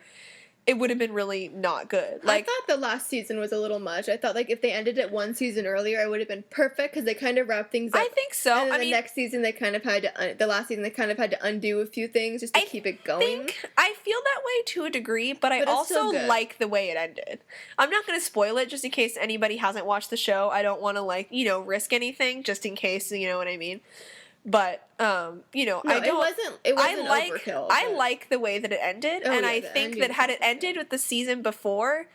it would have been really not good. Like, I thought the last season was a little much. I thought, like, if they ended it one season earlier, it would have been perfect, because they kind of wrapped things up. I think so. And then the next season, they kind of had to, the last season, they kind of had to undo a few things just to keep it going. I feel that way to a degree, but I also like the way it ended. I'm not going to spoil it just in case anybody hasn't watched the show. I don't want to, like, you know, risk anything just in case, you know what I mean? But, you know, no, it wasn't overkill. I like the way that it ended, and I think that had it ended with the season before,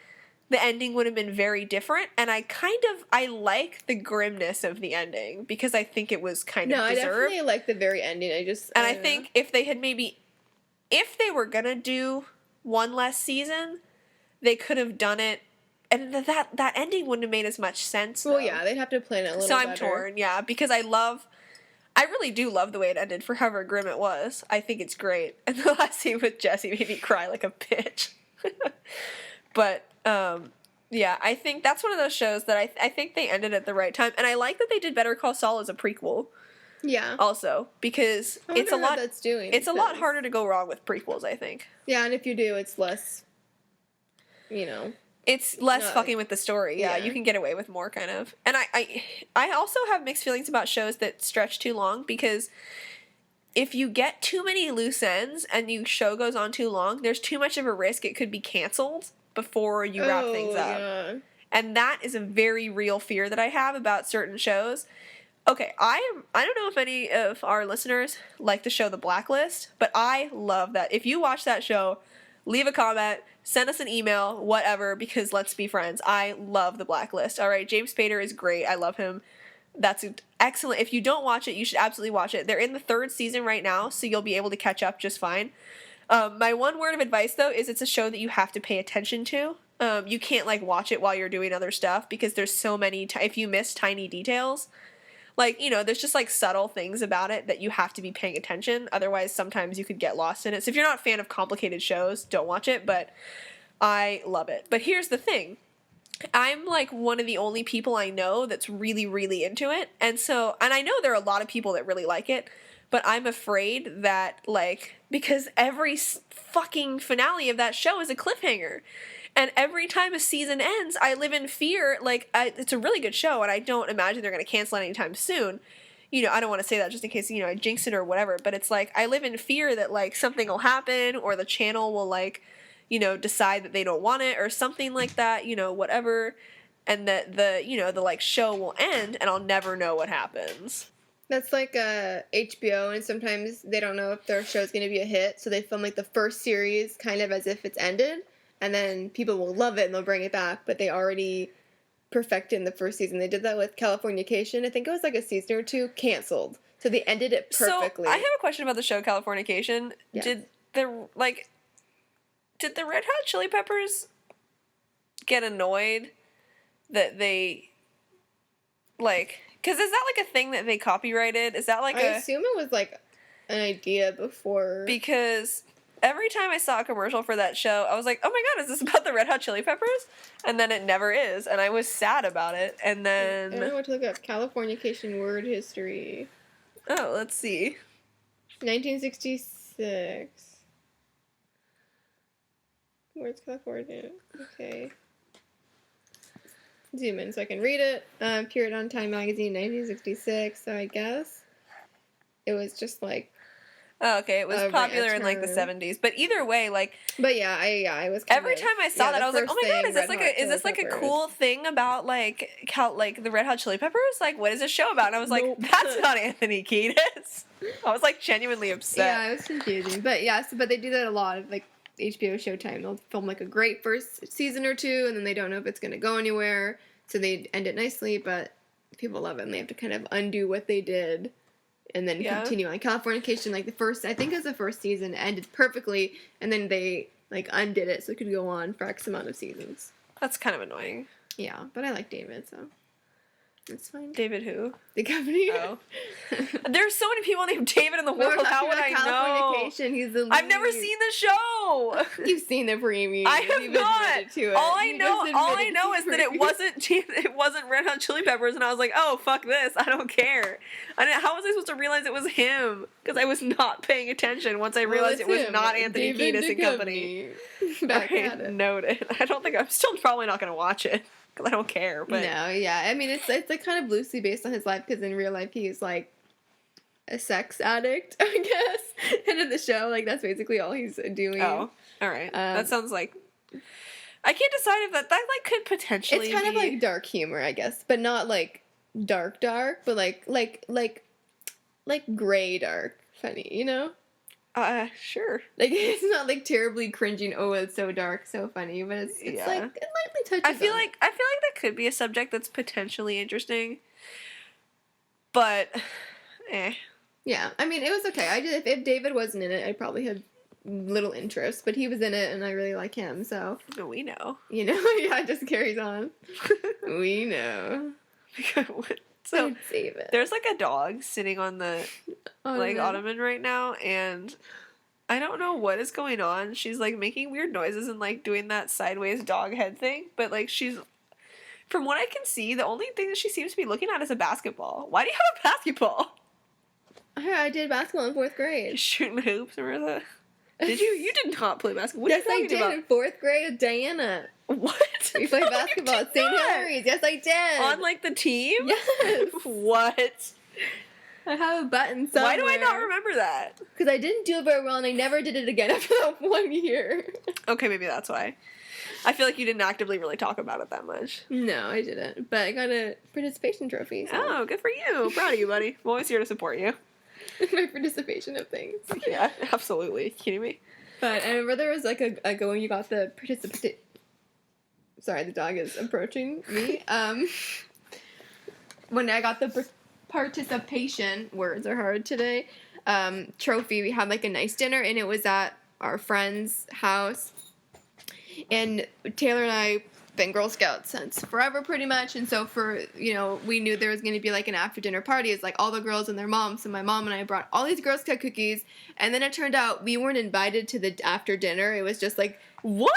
the ending would have been very different, and I like the grimness of the ending, because I think it was kind of deserved. No, I definitely like the very ending. I think if they had if they were gonna do one less season, they could have done it, and that ending wouldn't have made as much sense. Well, yeah, they'd have to plan it a little better. So I'm torn, yeah, because I really do love the way it ended for however grim it was. I think it's great. And the last scene with Jesse made me cry like a bitch. But, yeah, I think that's one of those shows that I think they ended at the right time. And I like that they did Better Call Saul as a prequel. Yeah. Also, because it's a lot that's doing. It's a lot harder to go wrong with prequels, I think. Yeah, and if you do, it's less, you know. It's less fucking with the story. Yeah, you can get away with more, kind of. And I also have mixed feelings about shows that stretch too long, because if you get too many loose ends and your show goes on too long, there's too much of a risk it could be canceled before you wrap things up. Yeah. And that is a very real fear that I have about certain shows. Okay, I don't know if any of our listeners like the show The Blacklist, but I love that. If you watch that show, leave a comment, send us an email, whatever, because let's be friends. I love The Blacklist. All right, James Spader is great. I love him. That's excellent. If you don't watch it, you should absolutely watch it. They're in the 3rd season right now, so you'll be able to catch up just fine. My one word of advice, though, is it's a show that you have to pay attention to. You can't, like, watch it while you're doing other stuff, because there's so many, if you miss tiny details, like, you know, there's just, like, subtle things about it that you have to be paying attention. Otherwise, sometimes you could get lost in it. So if you're not a fan of complicated shows, don't watch it, but I love it. But here's the thing. I'm, like, one of the only people I know that's really, really into it. And I know there are a lot of people that really like it, but I'm afraid that, like, because every fucking finale of that show is a cliffhanger. And every time a season ends, I live in fear. Like, it's a really good show, and I don't imagine they're going to cancel it anytime soon. You know, I don't want to say that just in case, you know, I jinx it or whatever. But it's like, I live in fear that, like, something will happen, or the channel will, like, you know, decide that they don't want it, or something like that, you know, whatever. And that the like, show will end, and I'll never know what happens. That's like HBO, and sometimes they don't know if their show's going to be a hit, so they film, like, the first series kind of as if it's ended. And then people will love it and they'll bring it back, but they already perfected in the first season. They did that with Californication. I think it was like a season or two, canceled. So they ended it perfectly. So I have a question about the show Californication. Yeah. Did the Red Hot Chili Peppers get annoyed that they, like, because is that like a thing that they copyrighted? Is that like I assume it was like an idea before. Because every time I saw a commercial for that show, I was like, oh my god, is this about the Red Hot Chili Peppers? And then it never is, and I was sad about it. And then I want to look up Californication word history. Oh, let's see. 1966. Where's California? Okay. Zoom in so I can read it. Appeared on Time Magazine 1966, so I guess it was just like. Oh, okay, it was popular in like the 70s, but either way, like. But yeah, I was. Every time I saw that, I was like, oh my god, is this like a cool thing about like the Red Hot Chili Peppers? Like, what is this show about? And I was like, that's not Anthony Kiedis. I was like genuinely upset. Yeah, it was confusing, but yeah, but they do that a lot of like HBO Showtime. They'll film like a great first season or two, and then they don't know if it's going to go anywhere, so they end it nicely. But people love it, and they have to kind of undo what they did and then Yeah. continue on. Californication, like I think it was the first season, ended perfectly, and then they like undid it so it could go on for X amount of seasons. That's kind of annoying. Yeah, but I like David, so it's fine. David who? The company. Oh. There's so many people named David in the world. How would I know? He's the lead. I've never seen the show. You've seen the preview. I have You've not. admitted to it. All I You know just is that it wasn't Red Hot Chili Peppers, and I was like, oh fuck this, I don't care. How was I supposed to realize it was him? Because I was not paying attention once I realized it was him. not Anthony David Kiedis and company. Back Okay, at it. noted. I don't think I'm still probably not going to watch it because I don't care. But No, yeah. I mean, it's like kind of loosely based on his life because in real life he's like a sex addict, I guess. And in the show, like that's basically all he's doing. oh, all right. That sounds like I can't decide if that like could potentially. It's kind of like dark humor, I guess, but not like dark, but like gray dark, funny, you know? Sure. Like it's not like terribly cringing. Oh, it's so dark, so funny, but it's Yeah. like it lightly touches. I feel on like that could be a subject that's potentially interesting, but yeah. I mean, it was okay. If David wasn't in it, I'd probably have little interest, but he was in it, and I really like him. So we know. you know, yeah, it just carries on. We know. So I'd save it. there's like a dog sitting on the Ottoman. ottoman right now, and I don't know what is going on. She's like making weird noises and like doing that sideways dog head thing, but like she's, from what I can see, the only thing that she seems to be looking at is a basketball. Why do you have a basketball? I did basketball in 4th grade. Shooting hoops, Marissa. Did you? You did not play basketball. What Yes, are you I talking did about? in 4th grade with Diana. What? We played No, you basketball did at St. not. Henry's. Yes, I did. On like the team? Yes. What? I have a button somewhere. Why do I not remember that? Because I didn't do it very well, and I never did it again after that 1 year. Okay, maybe that's why. I feel like you didn't actively really talk about it that much. No, I didn't. But I got a participation trophy. So. Oh, good for you. Proud of you, buddy. I'm always here to support you. My participation of things. Yeah, absolutely. Kidding me? But I remember there was like a when you got the Sorry, the dog is approaching me. When I got the participation, words are hard today, trophy, we had like a nice dinner, and it was at our friend's house. And Taylor and I been Girl Scouts since forever, pretty much. And so we knew there was going to be like an after dinner party. It's like all the girls and their moms. So my mom and I brought all these Girl Scout cookies. And then it turned out we weren't invited to the after dinner. It was just like, what?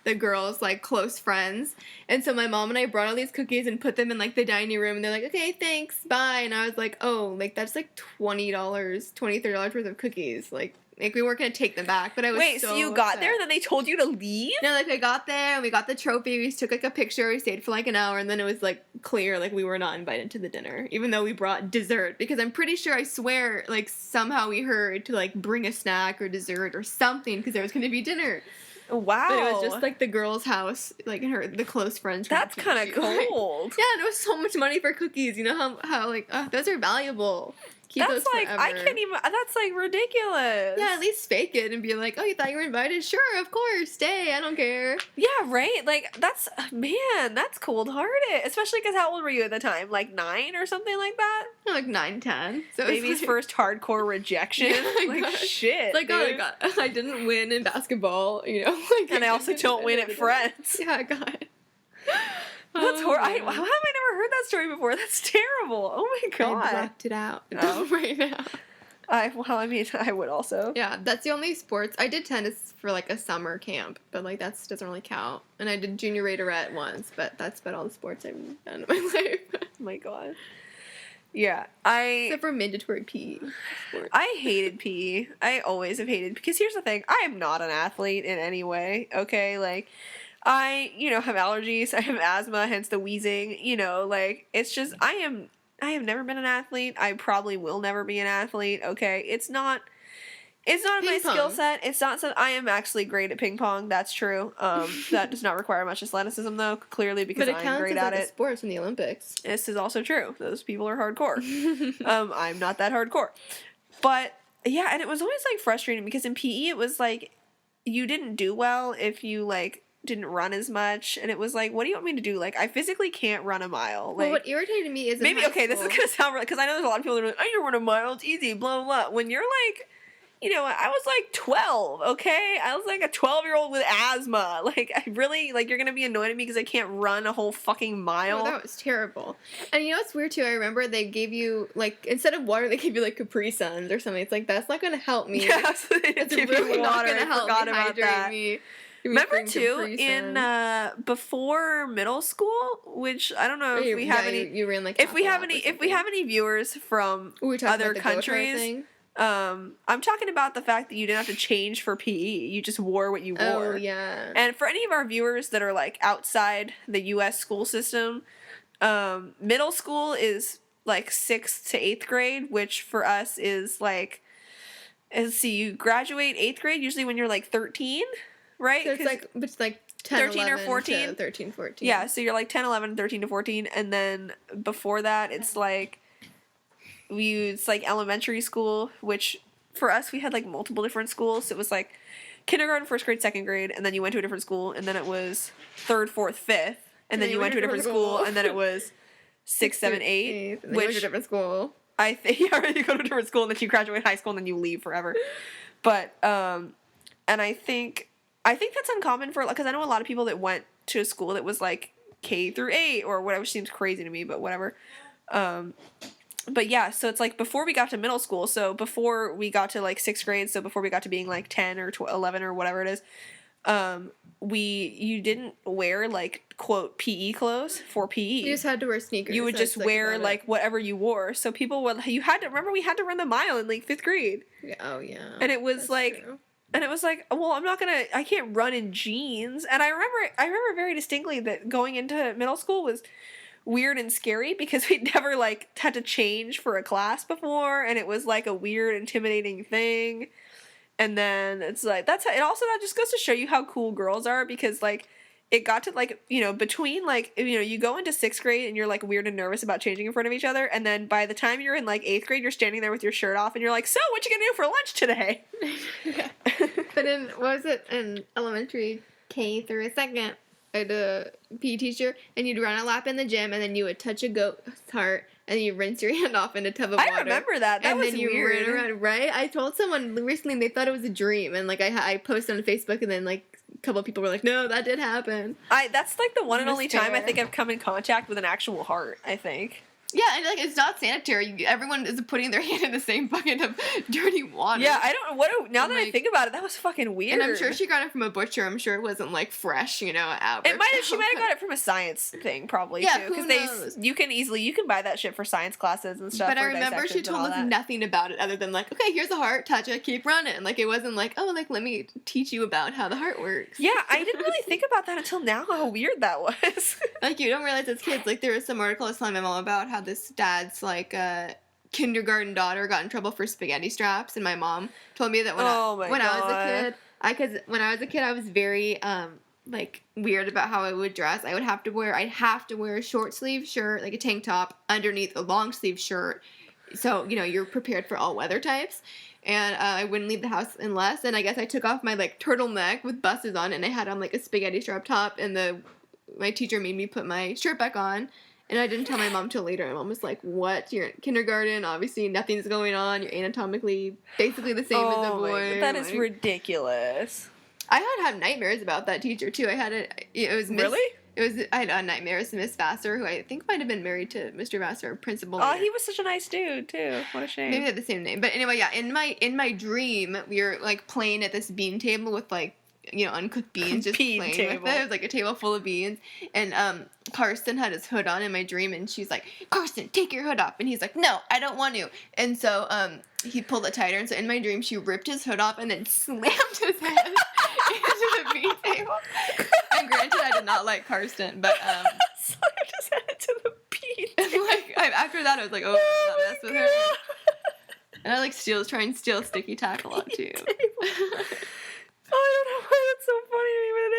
The girls, like close friends. And so my mom and I brought all these cookies and put them in like the dining room. And they're like, okay, thanks, bye. And I was like, oh, like that's like $30 worth of cookies. Like we weren't going to take them back, but I was Wait, so you got upset. there and then they told you to leave? No, like I got there and we got the trophy. We took like a picture. We stayed for like an hour, and then it was like clear like we were not invited to the dinner, even though we brought dessert. Because I'm pretty sure, I swear, like somehow we heard to like bring a snack or dessert or something because there was going to be dinner. Wow. But it was just like the girl's house, like the close friends. That's kind of cold. Yeah, and it was so much money for cookies. You know how like those are valuable. Keep That's those like, forever. I can't even, that's like ridiculous. Yeah, at least fake it and be like, oh, you thought you were invited? Sure, of course, stay. I don't care. Yeah, right? Like, that's cold-hearted. Especially because how old were you at the time? Like 9 or something like that? Like 9, 10. So it's Baby's like, first hardcore rejection. Yeah, I like, got it. shit, like, dude. I didn't win in basketball, you know? Like, And I also don't win at Friends. Yeah, I got it. That's horrible. man. How have I never heard that story before? That's terrible. Oh my I god. blocked it out Oh. right now. I would also. Yeah, that's the only sports. I did tennis for like a summer camp, but like that doesn't really count. And I did junior raiderette once, but that's about all the sports I've done in my life. Oh my god. Yeah, Except for mandatory PE sports. I hated PE. I always have hated, because here's the thing, I am not an athlete in any way, okay? Like, I, have allergies, I have asthma, hence the wheezing, like, it's just, I have never been an athlete, I probably will never be an athlete, okay? It's not my Ping skill pong. set, it's not so, I am actually great at ping pong, that's true, that does not require much athleticism, though, clearly, because But it I'm counts great as at like a it. sports in the Olympics. This is also true. Those people are hardcore. I'm not that hardcore. But, yeah, and it was always, like, frustrating because in PE it was, like, you didn't do well if you, like, didn't run as much, and it was like, what do you want me to do? Like, I physically can't run a mile. Like, well, what irritated me is maybe, okay, this is gonna sound really, because I know there's a lot of people that are like, I can run a mile, it's easy, blah, blah, blah. When you're like, you know, I was like 12, okay? I was like a 12-year-old with asthma. Like, I really, like, you're gonna be annoyed at me because I can't run a whole fucking mile. Oh, that was terrible. And you know what's weird too? I remember they gave you, like, instead of water, they gave you, like, Capri Suns or something. It's like, that's not gonna help me. Yeah, so they it's give really you not water. gonna help me hydrate me. Remember too, in before middle school, which I don't know if we have any. You ran like if we have any viewers from other countries. I'm talking about the fact that you didn't have to change for PE. You just wore what you wore. Oh, yeah. And for any of our viewers that are like outside the U.S. school system, middle school is like 6th to 8th grade, which for us is like, let's see, you graduate 8th grade usually when you're like 13, right? So it's like 10, 13 or 11 14. to 13, 14. Yeah, so you're like 10, 11, 13 to 14, and then before that it's like it's like elementary school, which for us we had like multiple different schools. So it was like kindergarten, 1st grade, 2nd grade, and then you went to a different school, and then it was 3rd, 4th, 5th, and then you went to a different school, and then it was 6, 7, 8, and then you went to a different school. I think you go to a different school, and then you graduate high school, and then you leave forever. But and I think that's uncommon for, because I know a lot of people that went to a school that was like K through 8 or whatever, which seems crazy to me, but whatever. But yeah, so it's like before we got to middle school, so before we got to like 6th grade, so before we got to being like 10 or 11 or whatever it is, you didn't wear like quote PE clothes for PE. You just had to wear sneakers. You would just wear like whatever you wore. So people would, we had to run the mile in like 5th grade. Oh yeah. And it was true. And it was like, well, I can't run in jeans. And I remember very distinctly that going into middle school was weird and scary because we'd never like had to change for a class before, and it was like a weird, intimidating thing. And then it's like, that just goes to show you how cool girls are, because like it got to like, you know, between like, you know, you go into 6th grade and you're like weird and nervous about changing in front of each other, and then by the time you're in like 8th grade, you're standing there with your shirt off and you're like, so what you gonna do for lunch today? Yeah. But in, what was it, in elementary, K through 2nd, I had a PE teacher, and you'd run a lap in the gym, and then you would touch a goat's heart, and you rinse your hand off in a tub of water. I remember that. That was weird. Ran around, right? I told someone recently, and they thought it was a dream, and like I posted on Facebook, and then like a couple of people were like, "No, that did happen." That's like the one and only time I think I've come in contact with an actual heart, I think. Yeah, and like it's not sanitary. Everyone is putting their hand in the same bucket of dirty water. Yeah, I don't know. Now that I think about it, that was fucking weird. And I'm sure she got it from a butcher. I'm sure it wasn't like fresh, you know. She might have got it from a science thing, probably. Yeah, too, because you can buy that shit for science classes and stuff. But I remember she told us nothing about it other than like, okay, here's a heart, touch it, keep running. Like it wasn't like, oh, like let me teach you about how the heart works. Yeah, I didn't really think about that until now. How weird that was. Like you don't realize as kids. Like there was some article I was telling my mom about how this dad's like kindergarten daughter got in trouble for spaghetti straps, and my mom told me that when I was a kid I was very like weird about how I would dress. I'd have to wear a short sleeve shirt, like a tank top, underneath a long sleeve shirt, so you know you're prepared for all weather types. And I wouldn't leave the house unless, and I guess I took off my like turtleneck with buses on, and I had on like a spaghetti strap top, and my teacher made me put my shirt back on. And I didn't tell my mom till later. My mom was like, what? You're in kindergarten. Obviously, nothing's going on. You're anatomically basically the same as a boy. That is ridiculous. I had nightmares about that teacher, too. I had nightmares to Miss Vassar, who I think might have been married to Mr. Vassar, principal. Oh, he was such a nice dude, too. What a shame. Maybe they have the same name. But anyway, yeah, in my dream, we were, like, playing at this bean table with, like, you know, uncooked beans, just playing with it. It was like a table full of beans. And Karsten had his hood on in my dream, and she's like, Karsten, take your hood off. And he's like, no, I don't want to. And so he pulled it tighter. And so in my dream, she ripped his hood off and then slammed his head into the bean table. And granted, I did not like Karsten, but slammed his head into the bean table. Like, after that, I was like, oh, I'm not mess with her. And I like try and steal sticky tack a lot, too. I don't know why that's so funny to me, but it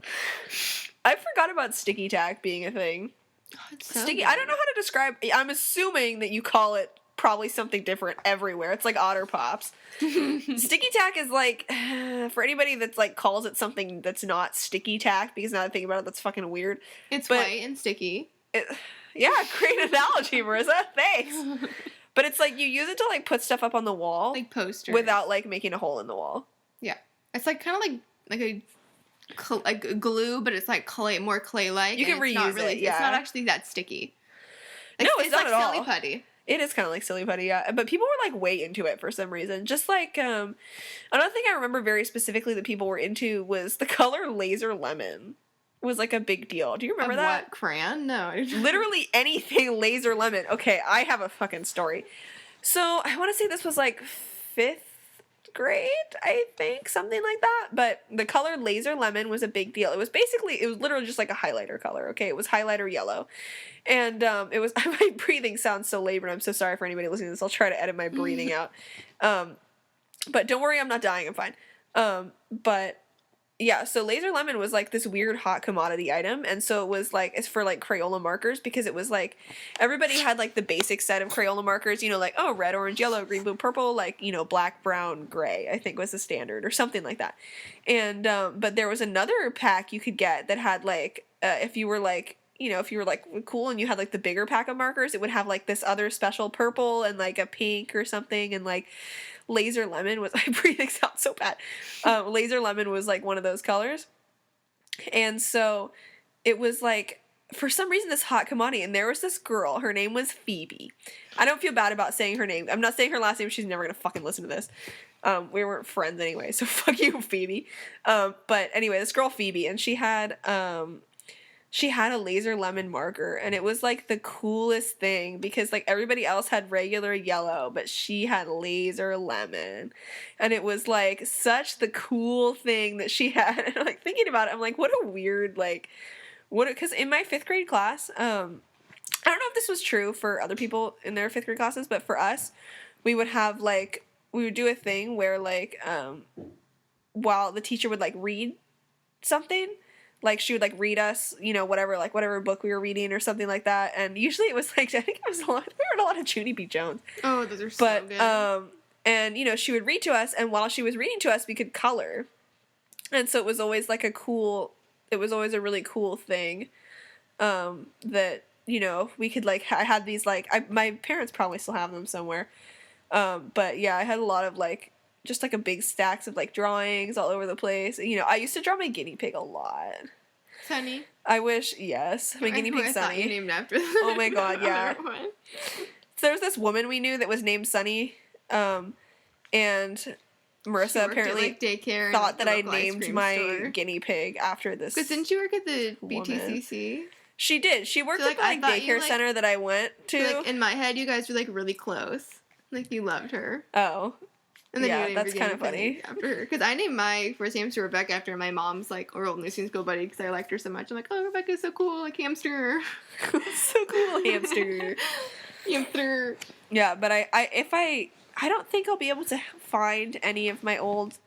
is. I forgot about sticky tack being a thing. Oh, so sticky. Good. I don't know how to describe. I'm assuming that you call it probably something different everywhere. It's like Otter Pops. Sticky tack is like, for anybody that's like calls it something that's not sticky tack, because now I think about it, that's fucking weird. It's white and sticky. Yeah, great analogy, Marissa. Thanks. But it's like you use it to like put stuff up on the wall, Like posters. without like making a hole in the wall. Yeah. It's like kind of like a glue, but it's like clay, more clay-like. You can reuse it, yeah. It's not actually that sticky. No, it's not like at all. silly putty. It is kind of like silly putty, yeah. But people were like way into it for some reason. Just like another thing I remember very specifically that people were into was the color laser lemon. Was like a big deal. Do you remember that? What crayon? No. Literally anything laser lemon. Okay, I have a fucking story. So I want to say this was like 5th grade, I think, something like that. But the color laser lemon was a big deal. It was literally just like a highlighter color. Okay, it was highlighter yellow, and it was. My breathing sounds so labored. I'm so sorry for anybody listening to this. I'll try to edit my breathing out. But don't worry, I'm not dying. I'm fine. But. Yeah, so laser lemon was like this weird hot commodity item, and so it was like, it's for like Crayola markers, because it was like, everybody had like the basic set of Crayola markers, you know, like, oh, red, orange, yellow, green, blue, purple, like, you know, black, brown, gray, I think was the standard, or something like that. And, but there was another pack you could get that had like, if you were like, you know, if you were like cool and you had like the bigger pack of markers, it would have like this other special purple and like a pink or something, and like, laser lemon was, my breathing sounds so bad. Laser lemon was like one of those colors. And so it was like, for some reason, this hot commodity. And there was this girl, her name was Phoebe. I don't feel bad about saying her name. I'm not saying her last name. She's never going to fucking listen to this. We weren't friends anyway, so fuck you, Phoebe. But anyway, this girl, Phoebe, and she had a laser lemon marker, and it was like the coolest thing, because like everybody else had regular yellow, but she had laser lemon, and it was like such the cool thing that she had. And like thinking about it, I'm like, what a weird, like, because in my 5th grade class, I don't know if this was true for other people in their 5th grade classes, but for us, we would do a thing where like, while the teacher would like read something, like, she would, like, read us, you know, whatever book we were reading or something like that. And usually it was, like, I think it was we read a lot of Junie B. Jones. Oh, those are so good. And, you know, she would read to us, and while she was reading to us, we could color. And so it was always, like, it was always a really cool thing, that, you know, we could, like, I had these, like, my parents probably still have them somewhere. But, yeah, I had a lot of, like, just like a big stacks of like drawings all over the place. You know, I used to draw my guinea pig a lot. Sunny. I wish, yes. My guinea pig, Sunny. You named after that. Oh my god, yeah. So there was this woman we knew that was named Sunny, and Marissa apparently at, like, daycare thought that I named my store. Guinea pig after this. Because didn't you work at the woman. BTCC? She did. She worked So, at the like, daycare center that I went to. So, like, in my head, you guys were like really close. Like, you loved her. Oh. And then yeah, you that's kind of funny. After her. Because I named my first hamster Rebecca after my mom's, like, oral nursing school buddy, because I liked her so much. I'm like, oh, Rebecca's so cool, like, hamster. So cool, hamster. Hamster. Yeah, but I don't think I'll be able to find any of my old,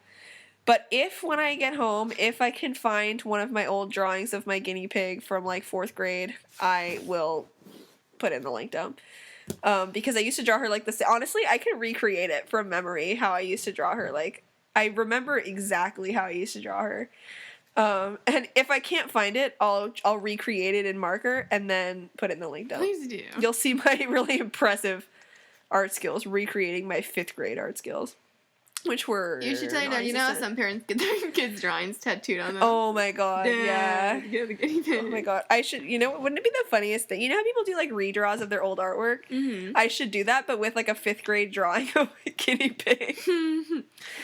but when I get home, if I can find one of my old drawings of my guinea pig from, like, 4th grade, I will put in the link down. Because I used to draw her like this. Honestly, I could recreate it from memory how I used to draw her. Like, I remember exactly how I used to draw her. And if I can't find it, I'll recreate it in marker and then put it in the link down. Please do. You'll see my really impressive art skills, recreating my 5th grade art skills. Which were you should tell you now, you know how some parents get their kids' drawings tattooed on them? Oh my god, yeah. The guinea pig. Oh my god. I should, you know, wouldn't it be the funniest thing? You know how people do like redraws of their old artwork? Mm-hmm. I should do that, but with like a 5th grade drawing of a guinea pig.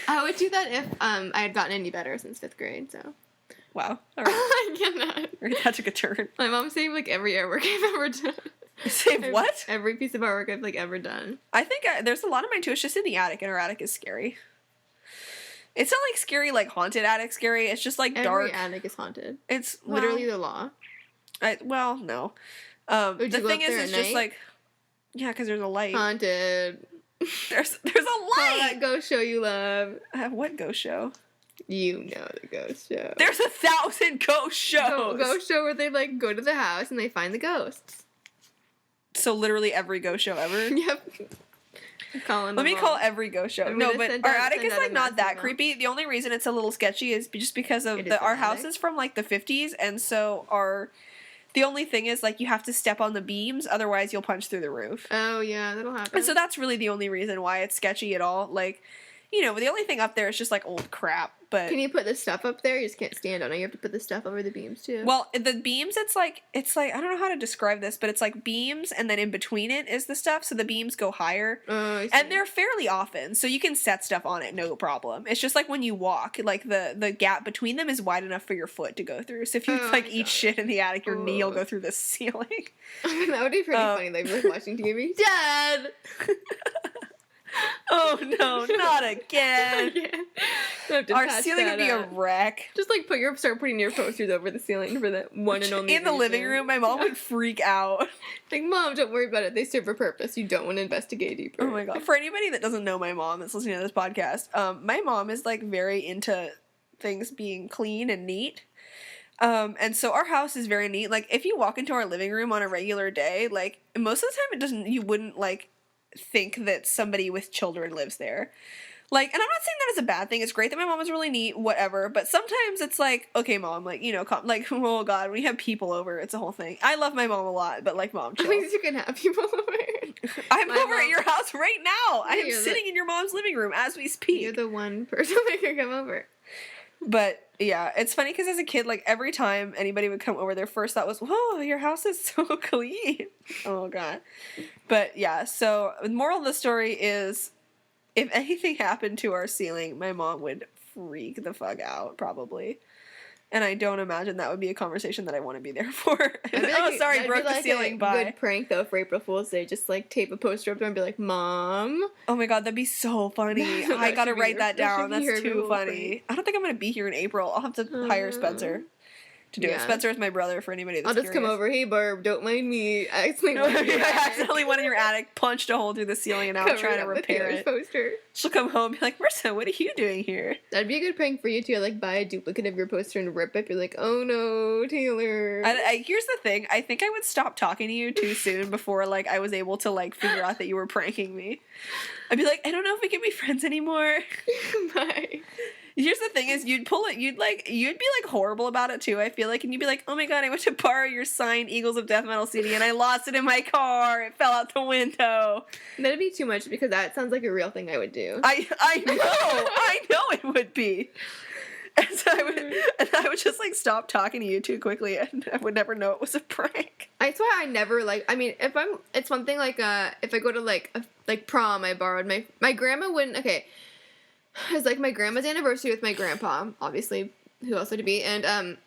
I would do that if I had gotten any better since 5th grade, so. Wow. All right. I cannot. Right, that took a turn. My mom saved like every artwork I've ever done. Save what? Every piece of artwork I've like ever done. I think there's a lot of mine too. It's just in the attic, and our attic is scary. It's not like scary, like haunted attic scary. It's just like dark. Every attic is haunted. It's literally the law. No. The thing is, it's just like, yeah, because there's a light. Haunted. There's a light. Oh, that ghost show you love. What ghost show? You know the ghost show. There's 1,000 ghost shows. Ghost show where they like go to the house and they find the ghosts. So literally every ghost show ever. Yep. Let me call every ghost show. No, but our attic is like not that creepy. The only reason it's a little sketchy is just because of our house is from like the 50s, and so the only thing is like you have to step on the beams, otherwise you'll punch through the roof. Oh yeah, that'll happen. And so that's really the only reason why it's sketchy at all. Like, you know, the only thing up there is just like old crap. But can you put the stuff up there? You just can't stand on it. You have to put the stuff over the beams too. Well, the beams, it's like I don't know how to describe this, but it's like beams, and then in between it is the stuff. So the beams go higher, and they're fairly often, so you can set stuff on it, no problem. It's just like when you walk, like the gap between them is wide enough for your foot to go through. So if you eat shit in the attic, your knee will go through the ceiling. That would be pretty funny. Like watching TV, Dad. Oh no, not again. Our ceiling would be a wreck. Just like start putting your posters over the ceiling for the one and only in the living room. My mom would freak out. Like, Mom, don't worry about it. They serve a purpose. You don't want to investigate deeper. Oh my god. For anybody that doesn't know my mom that's listening to this podcast, my mom is like very into things being clean and neat. And so our house is very neat. Like if you walk into our living room on a regular day, like most of the time you wouldn't like think that somebody with children lives there. Like, and I'm not saying that is a bad thing. It's great that my mom is really neat, whatever. But sometimes it's like, okay, Mom, like, you know, like, oh God, when you have people over, it's a whole thing. I love my mom a lot, but like, Mom, chill. At least you can have people over. I'm over at your house right now. I am sitting in your mom's living room as we speak. You're the one person that can come over. But yeah, it's funny because as a kid, like every time anybody would come over, their first thought was, "Whoa, your house is so clean." Oh God. But yeah, so the moral of the story is, if anything happened to our ceiling, my mom would freak the fuck out probably. And I don't imagine that would be a conversation that I want to be there for. Oh, sorry, broke the ceiling. Bye. Good prank though for April Fool's Day. Just like tape a poster up there and be like, "Mom." Oh my God, that'd be so funny. I gotta write that down. That's too funny. I don't think I'm gonna be here in April. I'll have to hire Spencer to do it. Spencer is my brother. For anybody that's curious. Come over. Hey, Barb, don't mind me. I accidentally went in your attic, punched a hole through the ceiling, and now I'm trying to repair it. Poster. She'll come home and be like, "Marissa, what are you doing here?" That'd be a good prank for you too. Like buy a duplicate of your poster and rip it. You're like, "Oh no, Taylor." Here's the thing. I think I would stop talking to you too soon before like I was able to like figure out that you were pranking me. I'd be like, "I don't know if we can be friends anymore." Bye. Here's the thing is you'd be like horrible about it too, I feel like, and you'd be like, "Oh my God, I went to borrow your signed Eagles of Death Metal CD and I lost it in my car. It fell out the window." That'd be too much because that sounds like a real thing I would do. I know it would be. And so I would just like stop talking to you too quickly and I would never know it was a prank. That's why I never like, I mean, it's one thing like if I go to like prom, I borrowed my grandma wouldn't, okay. It was like my grandma's anniversary with my grandpa, obviously, who else would it be? And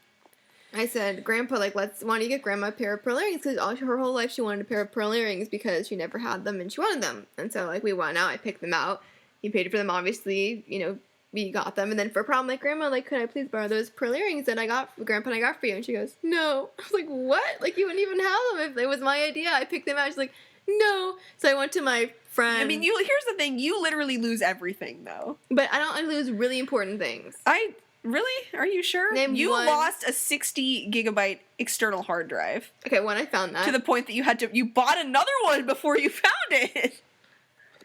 I said, "Grandpa, like, why don't you get Grandma a pair of pearl earrings?" Because her whole life she wanted a pair of pearl earrings because she never had them and she wanted them. And so like we went out, I picked them out. He paid for them, obviously. You know, we got them. And then for prom, like, "Grandma, like, could I please borrow those pearl earrings that Grandpa and I got for you?" And she goes, "No." I was like, "What? Like, you wouldn't even have them if it was my idea. I picked them out." She's like, "No." So I went to my friend. I mean, here's the thing. You literally lose everything, though. But I lose really important things. Really? Are you sure? You lost a 60 gigabyte external hard drive. Okay, when I found that. To the point that you bought another one before you found it.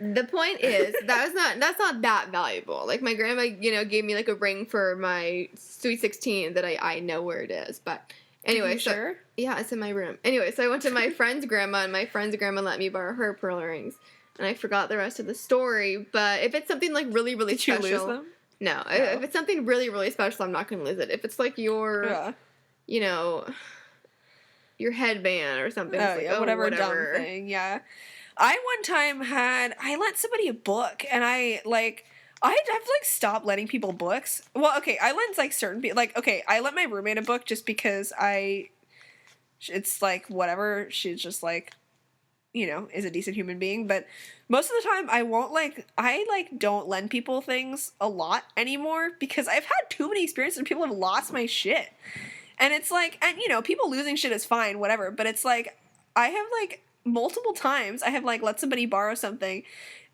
The point is, that's not that valuable. Like, my grandma, you know, gave me, like, a ring for my Sweet 16 that I know where it is, but... Anyway, sure? Yeah, it's in my room. Anyway, so I went to my friend's grandma, and my friend's grandma let me borrow her pearl earrings. And I forgot the rest of the story, but if it's something, like, really, really special... Did you lose them? No. If it's something really, really special, I'm not going to lose it. If it's, like, your, you know, your headband or something. Oh, like, yeah, whatever dumb thing, yeah. I one time I lent somebody a book, and I've, like, stopped letting people books. Well, okay, I lent, like, certain people, like, okay, I lent my roommate a book just because it's, like, whatever, she's just, like, you know, is a decent human being, but most of the time I don't lend people things a lot anymore because I've had too many experiences where people have lost my shit. And it's, like, and, you know, people losing shit is fine, whatever, but it's, like, I have, like, multiple times I have, like, let somebody borrow something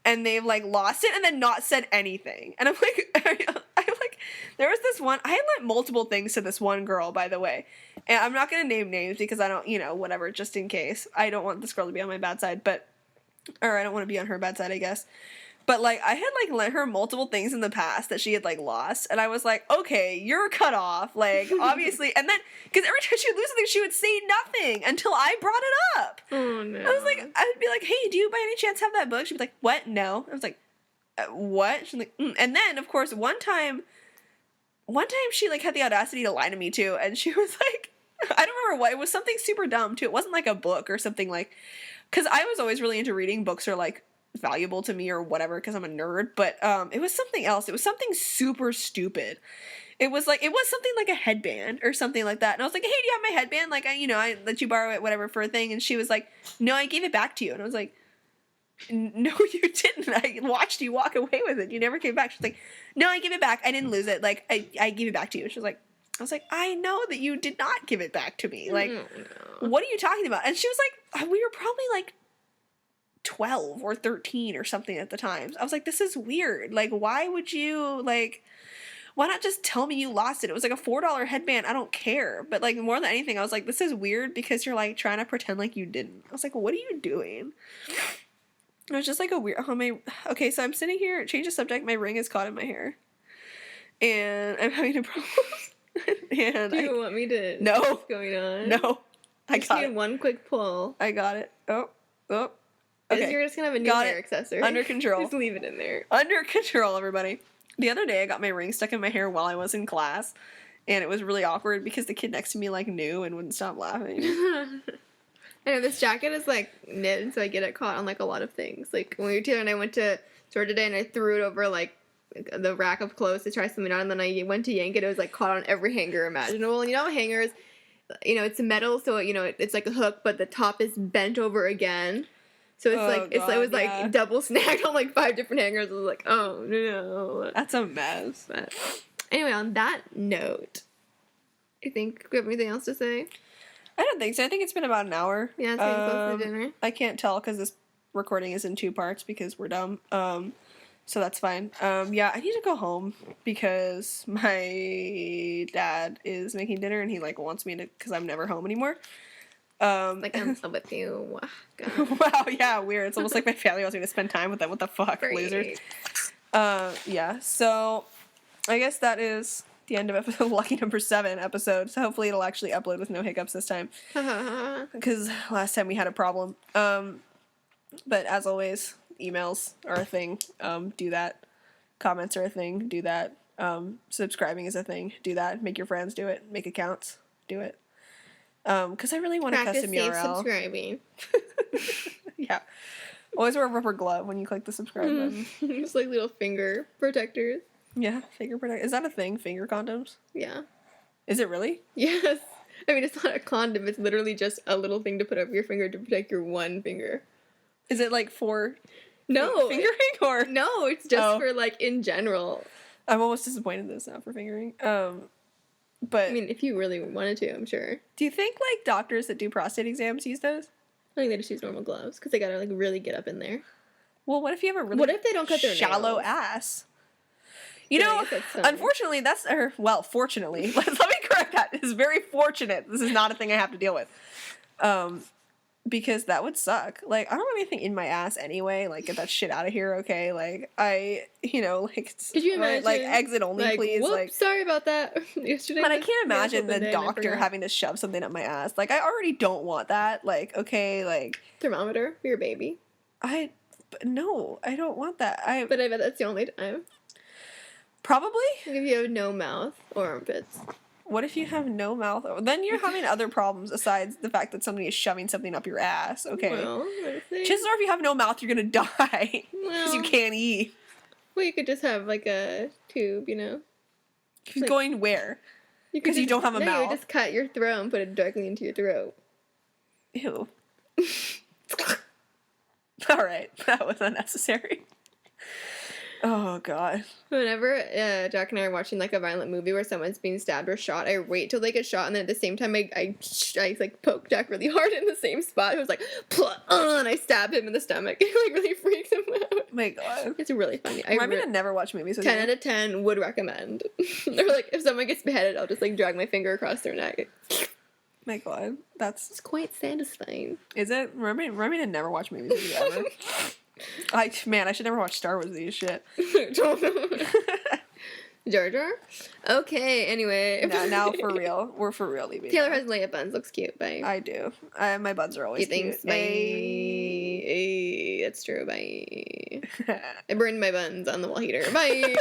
and they've, like, lost it and then not said anything. And I'm like, there was this one, I had lent multiple things to this one girl, by the way. And I'm not going to name names because I don't, you know, whatever, just in case. I don't want this girl to be on my bad side. But Or I don't want to be on her bad side, I guess. But, like, I had, like, lent her multiple things in the past that she had, like, lost. And I was like, okay, you're cut off. Like, obviously. And then, because every time she would lose something, she would say nothing until I brought it up. Oh, no. I was like, I would be like, hey, do you by any chance have that book? She'd be like, what? No. I was like, what? She's like, And then, of course, one time she, like, had the audacity to lie to me, too. And she was like, I don't remember what. It was something super dumb, too. It wasn't, like, a book or something, like, because I was always really into reading. Books are, like, valuable to me or whatever because I'm a nerd, but it was something else. It was something super stupid. It was something like a headband or something like that. And I was like, hey, do you have my headband? Like, I let you borrow it, whatever, for a thing. And she was like, no, I gave it back to you. And I was like, no, you didn't. I watched you walk away with it. You never came back. She's like, no, I gave it back. I didn't lose it. Like, I gave it back to you. She was like, I was like, I know that you did not give it back to me. Like, what are you talking about? And she was like, we were probably like 12 or 13 or something at the time. I was like, this is weird. Like, why would you, like, why not just tell me you lost it? It was like a $4 headband. I don't care. But, like, more than anything, I was like, this is weird because you're, like, trying to pretend like you didn't. I was like, what are you doing? It was just, like, a weird... Okay, so I'm sitting here, change the subject, my ring is caught in my hair. And I'm having a problem. And Do you want me to... No. What's going on? No. I got it. One quick pull. I got it. Oh. Okay. You're just gonna have a new hair accessory. Under control. Just leave it in there. Under control, everybody. The other day, I got my ring stuck in my hair while I was in class, and it was really awkward because the kid next to me, like, knew and wouldn't stop laughing. I know, this jacket is, like, knit, so I get it caught on, like, a lot of things. Like, when Taylor and I went to store today, and I threw it over, like, the rack of clothes to try something on, and then I went to yank it, it was, like, caught on every hanger imaginable. And you know, hangers, it's metal, so, it's like a hook, but the top is bent over again. So it's it was like double snagged on like 5 different hangers. I was like, oh no. That's a mess. But anyway, on that note, I think we have anything else to say? I don't think so. I think it's been about an hour. Yeah, it's getting close to dinner. I can't tell because this recording is in 2 parts because we're dumb. So that's fine. Yeah, I need to go home because my dad is making dinner and he like wants me to because I'm never home anymore. Like I'm in love with you. Wow, yeah, weird. It's almost like my family wants me to spend time with them. What the fuck, losers? Yeah, so I guess that is the end of episode lucky number 7 episode. So hopefully it'll actually upload with no hiccups this time. Because last time we had a problem. But as always, emails are a thing. Do that. Comments are a thing. Do that. Subscribing is a thing. Do that. Make your friends do it. Make accounts. Do it. Because I really want a custom URL. Practice safe subscribing. Yeah. Always wear a rubber glove when you click the subscribe button. Just like little finger protectors. Yeah, finger protect. Is that a thing? Finger condoms? Yeah. Is it really? Yes. I mean, it's not a condom. It's literally just a little thing to put over your finger to protect your one finger. Is it like for fingering or? No, it's just for like in general. I'm almost disappointed that it's not for fingering. But I mean, if you really wanted to, I'm sure. Do you think like doctors that do prostate exams use those? I think they just use normal gloves because they gotta like really get up in there. Well, what if you have a really what if they don't cut their shallow nails? ass? You know, unfortunately, fortunately, let me correct that. It's very fortunate. This is not a thing I have to deal with. Because that would suck. Like, I don't want anything in my ass anyway. Like, get that shit out of here, okay? Like, could you imagine? Like, exit only, like, please. Whoops, like, sorry about that. Yesterday. But I can't imagine the doctor having to shove something up my ass. Like, I already don't want that. Like, okay, like. Thermometer for your baby. No, I don't want that. But I bet that's the only time. Probably. If you have no mouth or armpits. What if you have no mouth? Then you're having other problems besides the fact that somebody is shoving something up your ass, okay? Well, chances are if you have no mouth, you're gonna die. Because you can't eat. Well, you could just have, like, a tube, Like, going where? Because you don't have a mouth. You just cut your throat and put it directly into your throat. Ew. Alright, that was unnecessary. Oh, God. Whenever Jack and I are watching, like, a violent movie where someone's being stabbed or shot, I wait till they get shot, and then at the same time, I like, poke Jack really hard in the same spot. It was like, and I stab him in the stomach. It, like, really freaks him out. Oh, my God. It's really funny. I'm gonna never watch movies with 10 out of 10 would recommend. Or, like, if someone gets beheaded, I'll just, like, drag my finger across their neck. My God, It's quite satisfying. is it? Remind me to never watch movies with you ever. I should never watch Star Wars with you. Shit. Jar Jar? Okay, anyway. Now for real. We're for real leaving. Taylor now. has laid buns. Looks cute. Bye. I do. My buns are always Thanks. cute. Bye. Hey. Hey, that's true. Bye. I burned my buns on the wall heater. Bye.